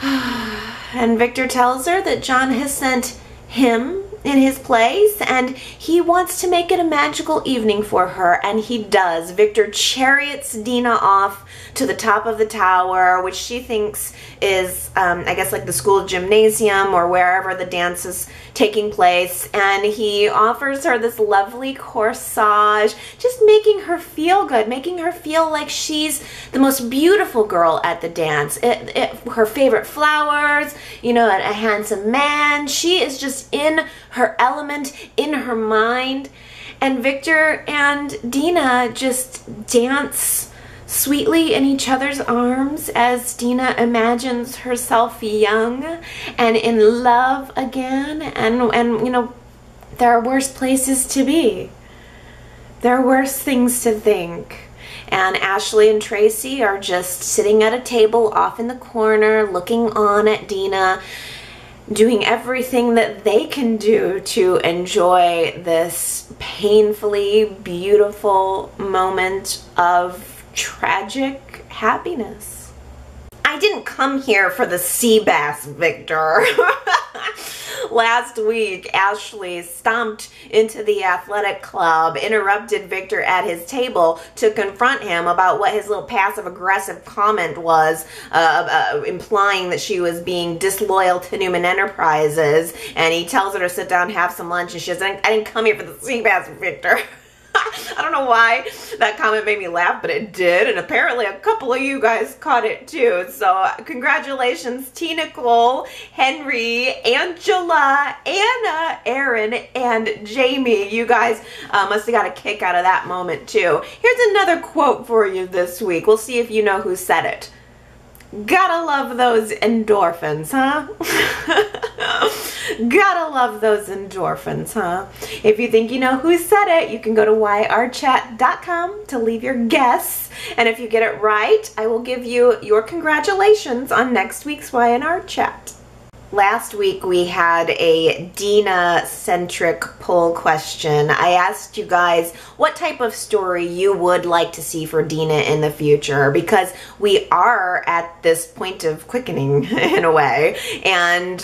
And Victor tells her that John has sent him in his place, and he wants to make it a magical evening for her, and he does. Victor chariots Dina off to the top of the tower, which she thinks is, I guess, like the school gymnasium or wherever the dance is taking place, and he offers her this lovely corsage, just making her feel good, making her feel like she's the most beautiful girl at the dance. Her favorite flowers, you know, a handsome man. She is just in her element, in her mind. And Victor and Dina just dance sweetly in each other's arms as Dina imagines herself young and in love again. And you know, there are worse places to be. There are worse things to think. And Ashley and Tracy are just sitting at a table off in the corner, looking on at Dina, doing everything that they can do to enjoy this painfully beautiful moment of tragic happiness. I didn't come here for the sea bass, Victor. Last week, Ashley stomped into the athletic club, interrupted Victor at his table to confront him about what his little passive-aggressive comment was, implying that she was being disloyal to Newman Enterprises, and he tells her to sit down and have some lunch, and she says, I didn't come here for the sea bass, Victor. I don't know why that comment made me laugh, but it did, and apparently a couple of you guys caught it too. So congratulations, T. Nicole, Henry, Angela, Anna, Aaron, and Jamie. You guys must have got a kick out of that moment too. Here's another quote for you this week. We'll see if you know who said it. Gotta love those endorphins, huh? Gotta love those endorphins, huh? If you think you know who said it, you can go to yrchat.com to leave your guess. And if you get it right, I will give you your congratulations on next week's Y&R Chat. Last week we had a Dina-centric poll question. I asked you guys what type of story you would like to see for Dina in the future, because we are at this point of quickening in a way, and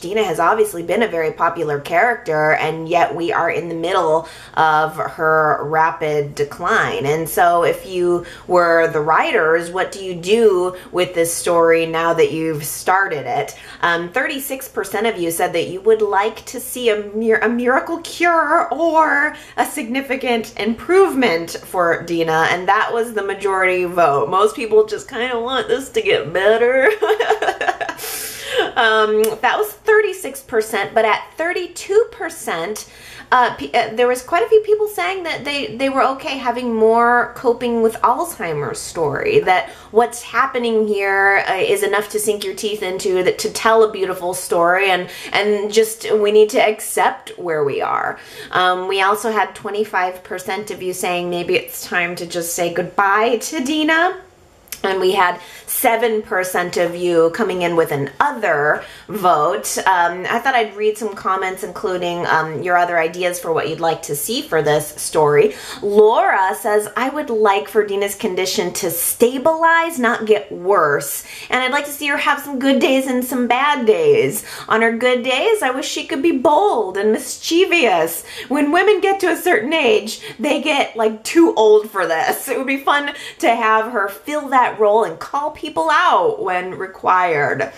Dina has obviously been a very popular character, and yet we are in the middle of her rapid decline. And so if you were the writers, what do you do with this story now that you've started it? 36% of you said that you would like to see a miracle cure or a significant improvement for Dina, and that was the majority vote. Most people just kind of want this to get better. That was 36%, but at 32%, there was quite a few people saying that they were okay having more coping with Alzheimer's story, that what's happening here is enough to sink your teeth into, that to tell a beautiful story, and just we need to accept where we are. We also had 25% of you saying maybe it's time to just say goodbye to Dina. And we had 7% of you coming in with an other vote. I thought I'd read some comments, including your other ideas for what you'd like to see for this story. Laura says, I would like for Dina's condition to stabilize, not get worse. And I'd like to see her have some good days and some bad days. On her good days, I wish she could be bold and mischievous. When women get to a certain age, they get like too old for this. It would be fun to have her fill that role and call people out when required.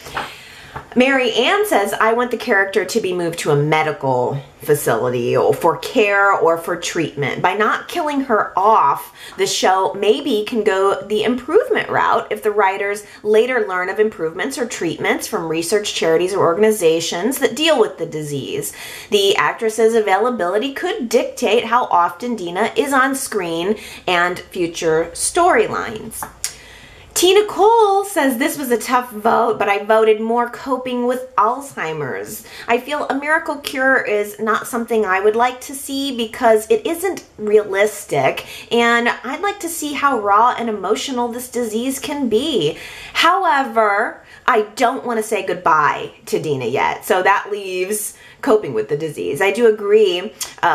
Mary Ann says, I want the character to be moved to a medical facility or for care or for treatment. By not killing her off, the show maybe can go the improvement route if the writers later learn of improvements or treatments from research charities or organizations that deal with the disease. The actress's availability could dictate how often Dina is on screen and future storylines. T. Nicole says this was a tough vote, but I voted more coping with Alzheimer's. I feel a miracle cure is not something I would like to see because it isn't realistic, and I'd like to see how raw and emotional this disease can be. However, I don't want to say goodbye to Dina yet, so that leaves coping with the disease. I do agree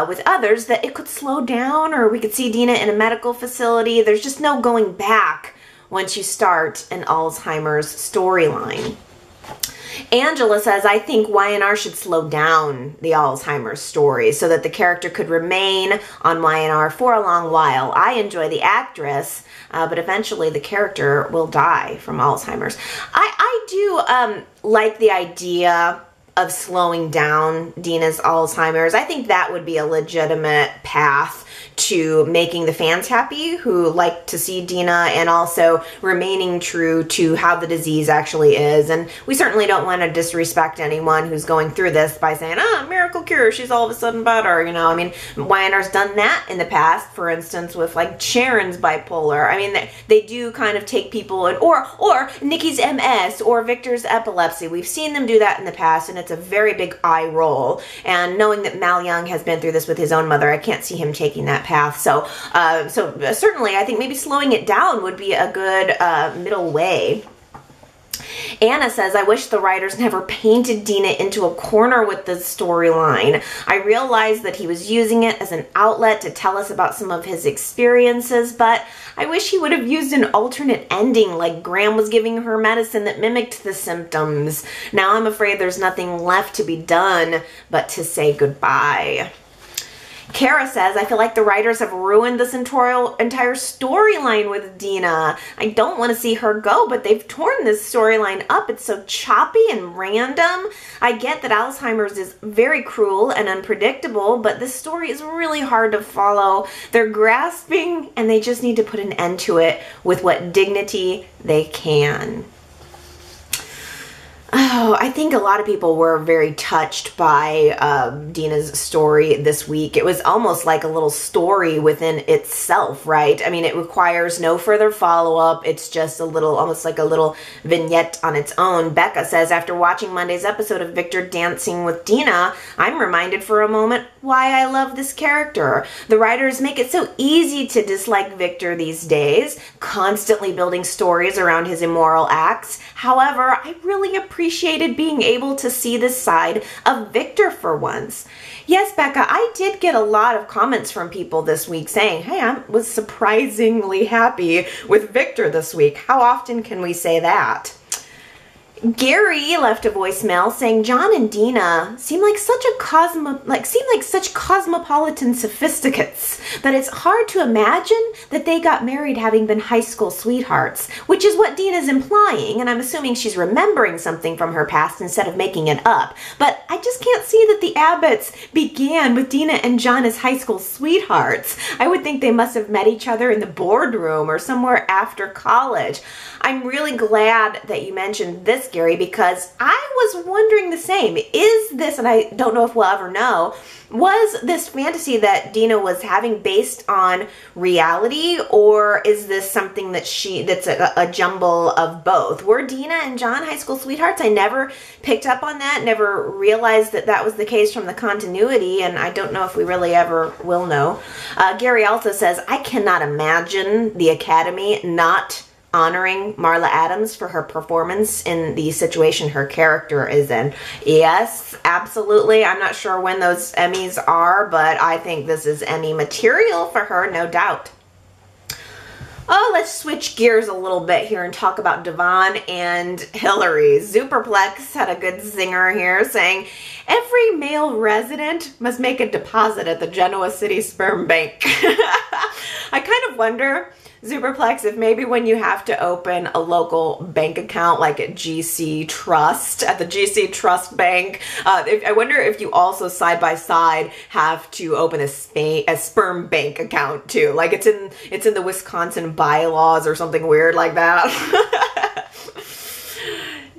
with others that it could slow down, or we could see Dina in a medical facility. There's just no going back once you start an Alzheimer's storyline. Angela says, I think Y&R should slow down the Alzheimer's story so that the character could remain on Y&R for a long while. I enjoy the actress, but eventually the character will die from Alzheimer's. I do like the idea of slowing down Dina's Alzheimer's. I think that would be a legitimate path to making the fans happy who like to see Dina, and also remaining true to how the disease actually is. And we certainly don't want to disrespect anyone who's going through this by saying, miracle cure, she's all of a sudden better. You know, I mean, Y&R's done that in the past, for instance, with like Sharon's bipolar. I mean, they do kind of take people, or Nikki's MS or Victor's epilepsy. We've seen them do that in the past, and it's a very big eye roll. And knowing that Mal Young has been through this with his own mother, I can't see him taking that path. So certainly I think maybe slowing it down would be a good middle way. Anna says, I wish the writers never painted Dina into a corner with this storyline. I realized that he was using it as an outlet to tell us about some of his experiences, but I wish he would have used an alternate ending, like Graham was giving her medicine that mimicked the symptoms. Now I'm afraid there's nothing left to be done but to say goodbye. Kara says, I feel like the writers have ruined this entire storyline with Dina. I don't want to see her go, but they've torn this storyline up. It's so choppy and random. I get that Alzheimer's is very cruel and unpredictable, but this story is really hard to follow. They're grasping, and they just need to put an end to it with what dignity they can. Oh, I think a lot of people were very touched by Dina's story this week. It was almost like a little story within itself, right? I mean, it requires no further follow-up. It's just a little, almost like a little vignette on its own. Becca says, after watching Monday's episode of Victor dancing with Dina, I'm reminded for a moment why I love this character. The writers make it so easy to dislike Victor these days, constantly building stories around his immoral acts. However, I really appreciated being able to see this side of Victor for once. Yes, Becca, I did get a lot of comments from people this week saying, hey, I was surprisingly happy with Victor this week. How often can we say that? Gary left a voicemail saying John and Dina seem like such cosmopolitan sophisticates that it's hard to imagine that they got married having been high school sweethearts, which is what Dina's implying, and I'm assuming she's remembering something from her past instead of making it up. But I just can't see that the Abbotts began with Dina and John as high school sweethearts. I would think they must have met each other in the boardroom or somewhere after college. I'm really glad that you mentioned this, Gary, because I was wondering the same. Is this, and I don't know if we'll ever know, was this fantasy that Dina was having based on reality, or is this something that that's a jumble of both? Were Dina and John high school sweethearts? I never picked up on that, never realized that that was the case from the continuity, and I don't know if we really ever will know. Gary also says, I cannot imagine the Academy not honoring Marla Adams for her performance in the situation her character is in. Yes, absolutely. I'm not sure when those Emmys are, but I think this is Emmy material for her, no doubt. Oh, let's switch gears a little bit here and talk about Devon and Hilary. Superplex had a good zinger here saying, every male resident must make a deposit at the Genoa City Sperm Bank. I kind of wonder, Superplex, if maybe when you have to open a local bank account like at GC Trust, at the GC Trust Bank, I wonder if you also side by side have to open a sperm bank account too. Like it's in the Wisconsin bylaws or something weird like that.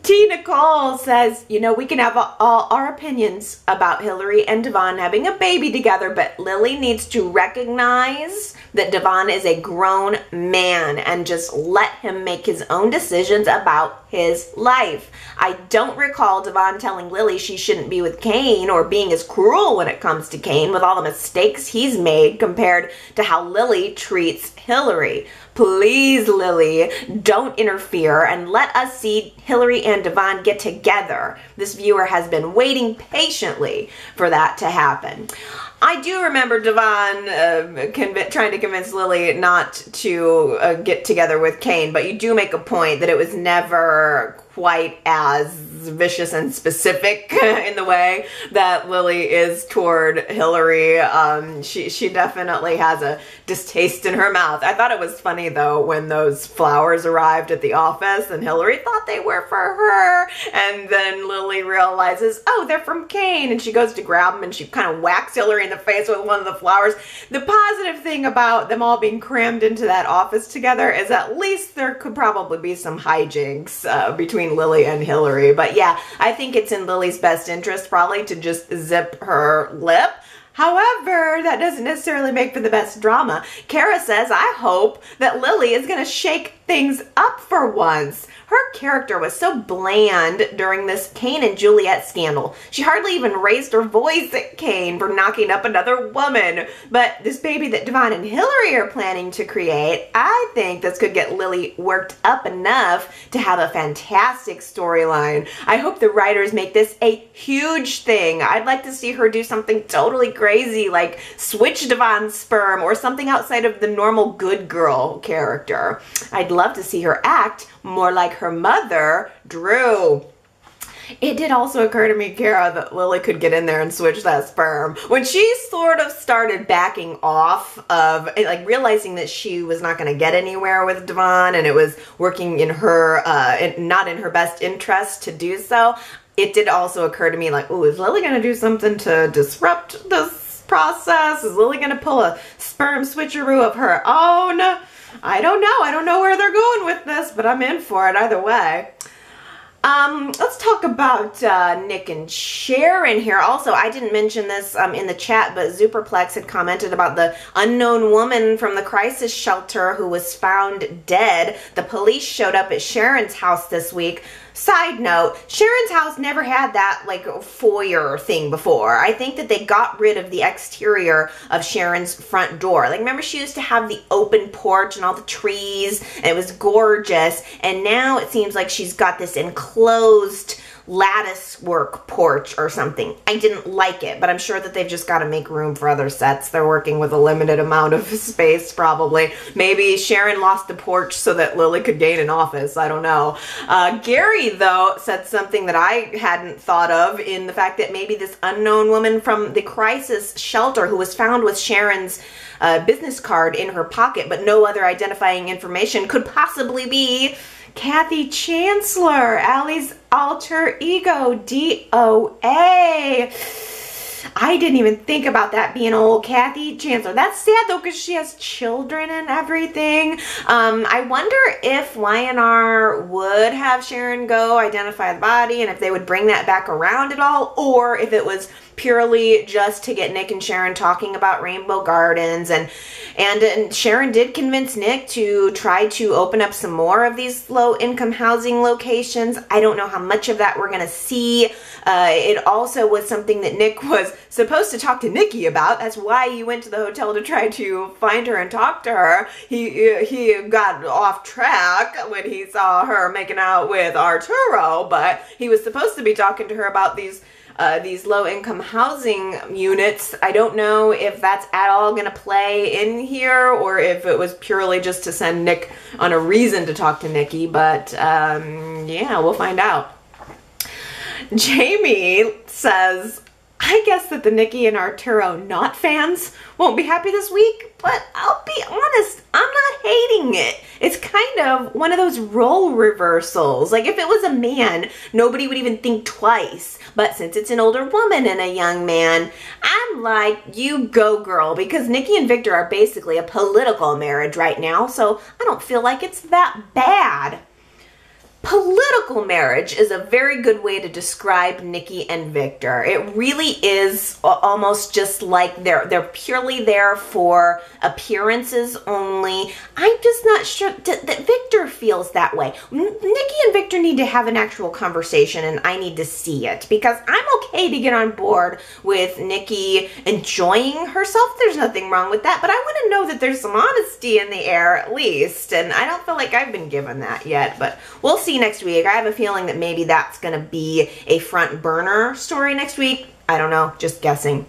T. Nicole says, you know, we can have all our opinions about Hilary and Devon having a baby together, but Lily needs to recognize that Devon is a grown man and just let him make his own decisions about his life. I don't recall Devon telling Lily she shouldn't be with Kane or being as cruel when it comes to Kane with all the mistakes he's made compared to how Lily treats Hilary. Please, Lily, don't interfere and let us see Hilary and Devon get together. This viewer has been waiting patiently for that to happen. I do remember Devon trying to convince Lily not to get together with Kane, but you do make a point that it was never quite as vicious and specific in the way that Lily is toward Hilary. She definitely has a distaste in her mouth. I thought it was funny though when those flowers arrived at the office and Hilary thought they were for her, and then Lily realizes, oh, they're from Kane, and she goes to grab them and she kind of whacks Hilary in the face with one of the flowers. The positive thing about them all being crammed into that office together is at least there could probably be some hijinks between Lily and Hilary. But yeah, I think it's in Lily's best interest probably to just zip her lip. However, that doesn't necessarily make for the best drama. Kara says, I hope that Lily is going to shake things up for once. Her character was so bland during this Kane and Juliet scandal. She hardly even raised her voice at Kane for knocking up another woman. But this baby that Devon and Hilary are planning to create, I think this could get Lily worked up enough to have a fantastic storyline. I hope the writers make this a huge thing. I'd like to see her do something totally crazy, like switch Devon's sperm or something outside of the normal good girl character. I'd love to see her act more like her mother, Drew. It did also occur to me, Kara, that Lily could get in there and switch that sperm. When she sort of started backing off of, like, realizing that she was not going to get anywhere with Devon and it was working in her, not in her best interest to do so, it did also occur to me, like, ooh, is Lily going to do something to disrupt this process? Is Lily going to pull a sperm switcheroo of her own? I don't know. I don't know where they're going with this, but I'm in for it either way. Let's talk about Nick and Sharon here. Also, I didn't mention this in the chat, but Superplex had commented about the unknown woman from the crisis shelter who was found dead. The police showed up at Sharon's house this week. Side note, Sharon's house never had that, like, foyer thing before. I think that they got rid of the exterior of Sharon's front door. Like, remember she used to have the open porch and all the trees, and it was gorgeous, and now it seems like she's got this enclosed lattice work porch or something. I didn't like it, but I'm sure that they've just got to make room for other sets. They're working with a limited amount of space, probably. Maybe Sharon lost the porch so that Lily could gain an office. I don't know. Gary, though, said something that I hadn't thought of in the fact that maybe this unknown woman from the crisis shelter who was found with Sharon's business card in her pocket, but no other identifying information, could possibly be Kathy Chancellor, Allie's alter ego, DOA. I didn't even think about that being old Kathy Chancellor. That's sad though, because she has children and everything. I wonder if Y&R would have Sharon go identify the body and if they would bring that back around at all, or if it was purely just to get Nick and Sharon talking about Rainbow Gardens. And Sharon did convince Nick to try to open up some more of these low-income housing locations. I don't know how much of that we're going to see. It also was something that Nick was supposed to talk to Nikki about. That's why he went to the hotel to try to find her and talk to her. He got off track when he saw her making out with Arturo, but he was supposed to be talking to her about these low-income housing units. I don't know if that's at all going to play in here or if it was purely just to send Nick on a reason to talk to Nikki, but yeah, we'll find out. Jamie says, I guess that the Nikki and Arturo not fans won't be happy this week, but I'll be honest, I'm not hating it. It's kind of one of those role reversals. Like, if it was a man, nobody would even think twice. But since it's an older woman and a young man, I'm like, you go girl, because Nikki and Victor are basically a political marriage right now, so I don't feel like it's that bad. Political marriage is a very good way to describe Nikki and Victor. It really is almost just like they're purely there for appearances only. I'm just not sure that Victor feels that way. Nikki and Victor need to have an actual conversation, and I need to see it, because I'm okay to get on board with Nikki enjoying herself. There's nothing wrong with that, but I want to know that there's some honesty in the air at least, and I don't feel like I've been given that yet, but we'll see next week. I have a feeling that maybe that's going to be a front burner story next week. I don't know, just guessing.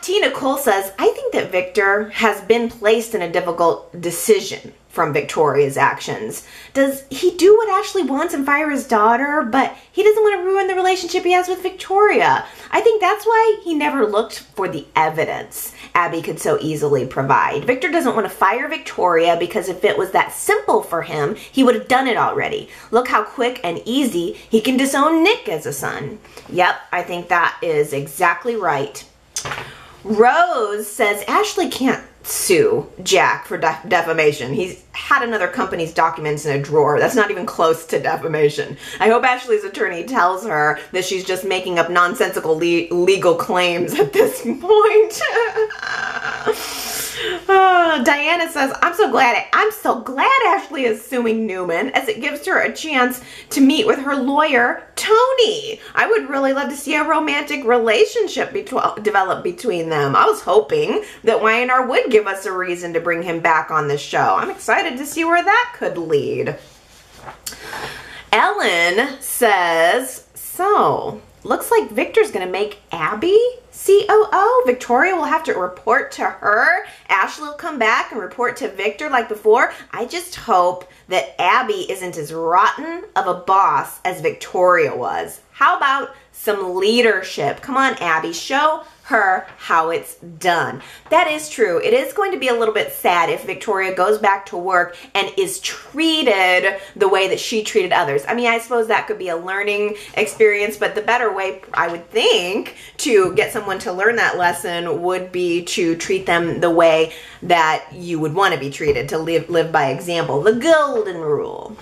Tina Cole says, I think that Victor has been placed in a difficult decision from Victoria's actions. Does he do what Ashley wants and fire his daughter, but he doesn't want to ruin the relationship he has with Victoria? I think that's why he never looked for the evidence Abby could so easily provide. Victor doesn't want to fire Victoria because if it was that simple for him, he would have done it already. Look how quick and easy he can disown Nick as a son. Yep, I think that is exactly right. Rose says Ashley can't sue Jack for defamation. He's had another company's documents in a drawer. That's not even close to defamation. I hope Ashley's attorney tells her that she's just making up nonsensical legal claims at this point. Diana says, I'm so glad Ashley is suing Newman, as it gives her a chance to meet with her lawyer, Tony. I would really love to see a romantic relationship develop between them. I was hoping that Y&R would give us a reason to bring him back on the show. I'm excited to see where that could lead. Ellen says, so, looks like Victor's gonna make Abby COO. Victoria will have to report to her. Ashley will come back and report to Victor like before. I just hope that Abby isn't as rotten of a boss as Victoria was. How about some leadership? Come on, Abby, show her how it's done. That is true. It is going to be a little bit sad if Victoria goes back to work and is treated the way that she treated others. I mean, I suppose that could be a learning experience, but the better way, I would think, to get someone to learn that lesson would be to treat them the way that you would want to be treated, to live by example. The golden rule.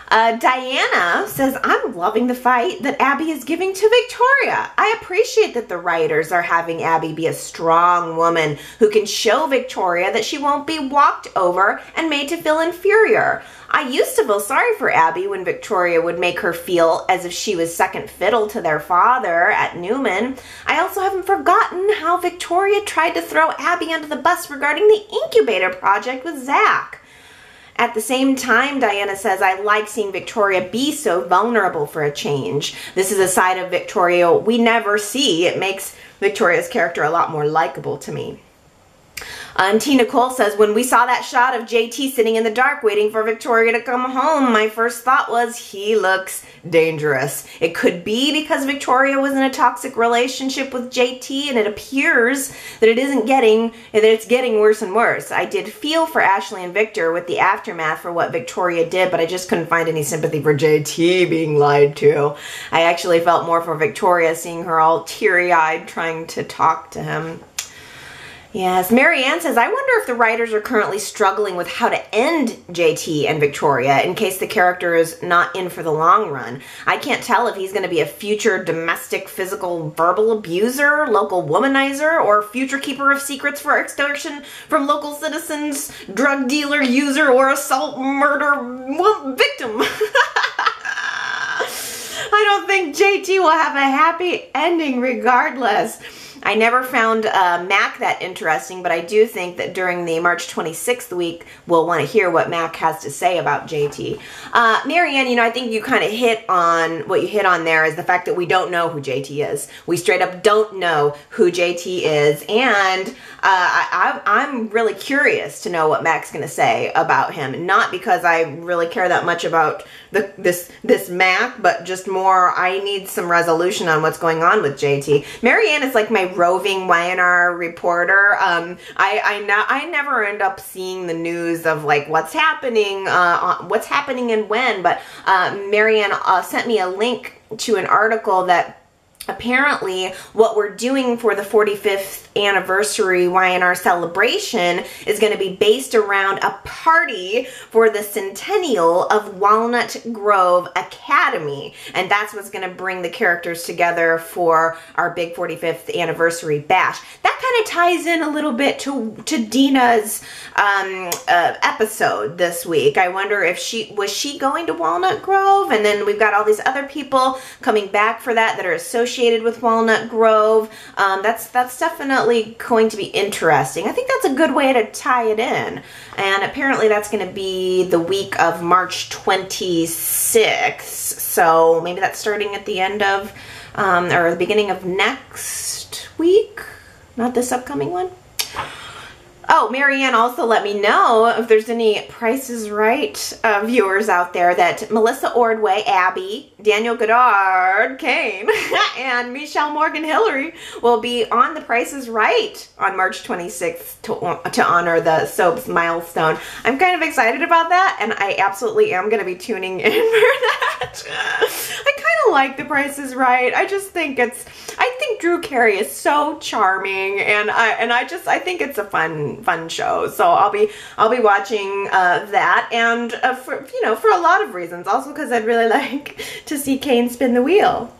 Diana says, I'm loving the fight that Abby is giving to Victoria. I appreciate that the writers are having Abby be a strong woman who can show Victoria that she won't be walked over and made to feel inferior. I used to feel sorry for Abby when Victoria would make her feel as if she was second fiddle to their father at Newman. I also haven't forgotten how Victoria tried to throw Abby under the bus regarding the incubator project with Zach. At the same time, Diana says, I like seeing Victoria be so vulnerable for a change. This is a side of Victoria we never see. It makes Victoria's character a lot more likable to me. And T. Nicole says, when we saw that shot of JT sitting in the dark waiting for Victoria to come home, my first thought was, he looks dangerous. It could be because Victoria was in a toxic relationship with JT, and it appears that it's getting worse and worse. I did feel for Ashley and Victor with the aftermath for what Victoria did, but I just couldn't find any sympathy for JT being lied to. I actually felt more for Victoria, seeing her all teary-eyed trying to talk to him. Yes, Marianne says, I wonder if the writers are currently struggling with how to end JT and Victoria in case the character is not in for the long run. I can't tell if he's going to be a future domestic, physical, verbal abuser, local womanizer, or future keeper of secrets for extortion from local citizens, drug dealer, user, or assault, murder victim. I don't think JT will have a happy ending regardless. I never found Mac that interesting, but I do think that during the March 26th week, we'll want to hear what Mac has to say about JT. Marianne, you know, I think you kind of hit on what you hit on there is the fact that we don't know who JT is. We straight up don't know who JT is, and I'm really curious to know what Mac's going to say about him. Not because I really care that much about this Mac, but just more I need some resolution on what's going on with JT. Marianne is like my roving Y&R reporter. I never end up seeing the news of like what's happening and when, but Marianne sent me a link to an article that apparently what we're doing for the 45th anniversary Y&R celebration is going to be based around a party for the centennial of Walnut Grove Academy. And that's what's going to bring the characters together for our big 45th anniversary bash. That kind of ties in a little bit to Dina's episode this week. I wonder if she was going to Walnut Grove, and then we've got all these other people coming back for that are associated with Walnut Grove. That's definitely going to be interesting. I think that's a good way to tie it in. And apparently that's going to be the week of March 26th. So maybe that's starting at the end of, or the beginning of next week. Not this upcoming one. Oh, Marianne also let me know if there's any Price is Right viewers out there that Melissa Ordway, Abby, Daniel Goddard, Kane, and Michelle Morgan Hilary will be on The Price is Right on March 26th to honor the soap's milestone. I'm kind of excited about that, and I absolutely am going to be tuning in for that. I kind of I like The Price is Right. I think Drew Carey is so charming, and I think it's a fun show. So I'll be watching that, and for a lot of reasons. Also because I'd really like to see Kane spin the wheel.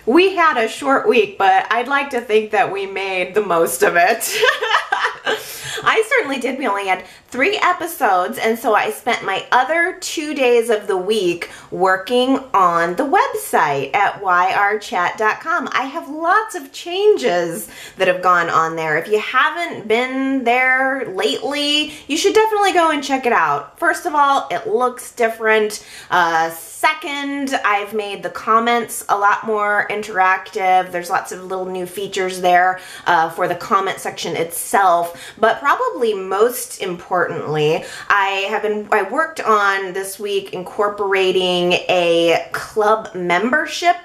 We had a short week, but I'd like to think that we made the most of it. I certainly did. We only had 3 episodes, and so I spent my other 2 days of the week working on the website at yrchat.com. I have lots of changes that have gone on there. If you haven't been there lately, you should definitely go and check it out. First of all, it looks different. Second, I've made the comments a lot more interactive. There's lots of little new features there for the comment section itself. But probably most importantly, I worked on this week incorporating a club membership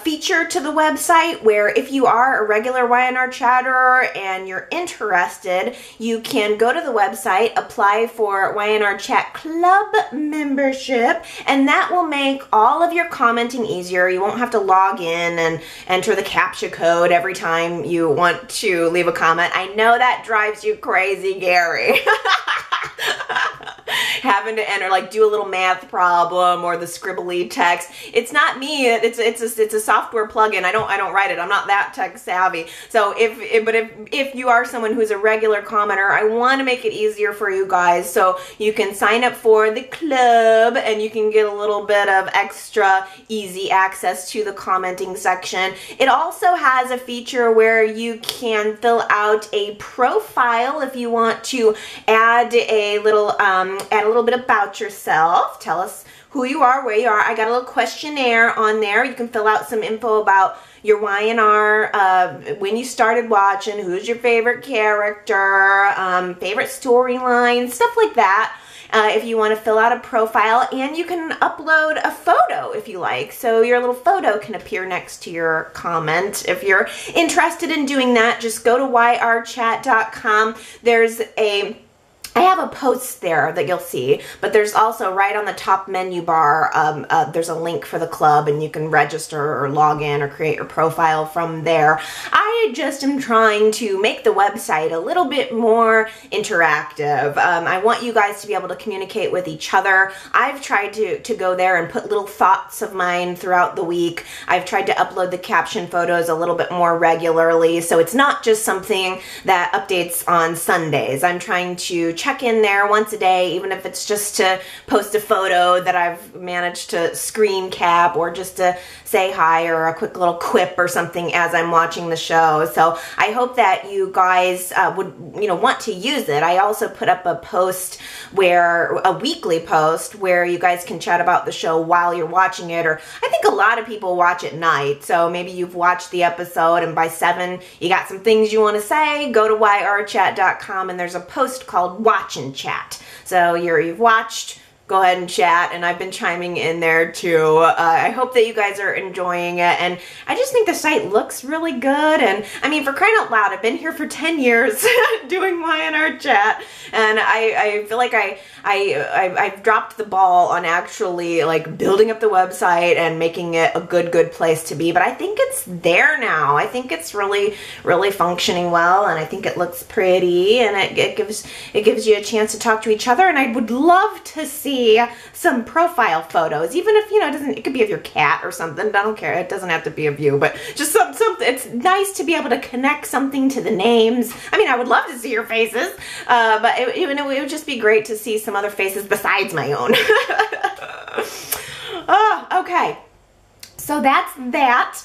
feature to the website, where if you are a regular Y&R chatter and you're interested, you can go to the website, apply for Y&R Chat Club membership, and that will make all of your commenting easier. You won't have to log in and enter the CAPTCHA code every time you want to leave a comment. I know that drives you crazy, Gary. Having to enter, like, do a little math problem or the scribbly text. It's not me. It's a software plugin. I don't write it. I'm not that tech savvy. So if you are someone who's a regular commenter, I want to make it easier for you guys, so you can sign up for the club and you can get a little bit of extra easy access to the commenting section. It also has a feature where you can fill out a profile if you want to add a little bit about yourself. Tell us who you are, where you are. I got a little questionnaire on there. You can fill out some info about your Y&R, when you started watching, who's your favorite character, favorite storyline, stuff like that. If you want to fill out a profile, and you can upload a photo if you like, so your little photo can appear next to your comment. If you're interested in doing that, just go to yrchat.com. I have a post there that you'll see, but there's also right on the top menu bar, there's a link for the club, and you can register or log in or create your profile from there. I just am trying to make the website a little bit more interactive. I want you guys to be able to communicate with each other. I've tried to go there and put little thoughts of mine throughout the week. I've tried to upload the caption photos a little bit more regularly, so it's not just something that updates on Sundays. I'm trying to check in there once a day, even if it's just to post a photo that I've managed to screen cap, or just to say hi or a quick little quip or something as I'm watching the show. So I hope that you guys would want to use it. I also put up a weekly post where you guys can chat about the show while you're watching it, or I think a lot of people watch at night, so maybe you've watched the episode and by 7 you got some things you want to say. Go to yrchat.com and there's a post called Watch and Chat. So you've watched, go ahead and chat, and I've been chiming in there too. I hope that you guys are enjoying it, and I just think the site looks really good. And I mean, for crying out loud, I've been here for 10 years doing Y&R Chat, and I feel like I've dropped the ball on actually like building up the website and making it a good place to be, but I think it's there now. I think it's really functioning well, and I think it looks pretty, and it gives you a chance to talk to each other, and I would love to see some profile photos, even if it could be of your cat or something. I don't care, it doesn't have to be of you, but just something. It's nice to be able to connect something to the names. I mean, I would love to see your faces, but it would just be great to see some other faces besides my own. Oh, okay. So that's that.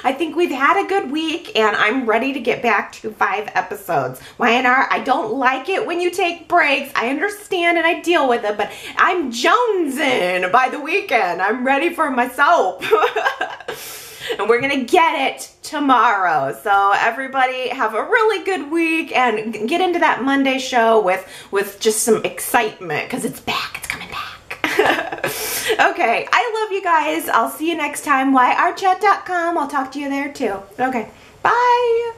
I think we've had a good week, and I'm ready to get back to 5 episodes. Y&R, I don't like it when you take breaks. I understand and I deal with it, but I'm jonesing by the weekend. I'm ready for my soap. And we're gonna get it tomorrow. So everybody have a really good week, and get into that Monday show with just some excitement, because it's back. It's coming back. Okay, I love you guys. I'll see you next time. yrchat.com. I'll talk to you there too. Okay, bye.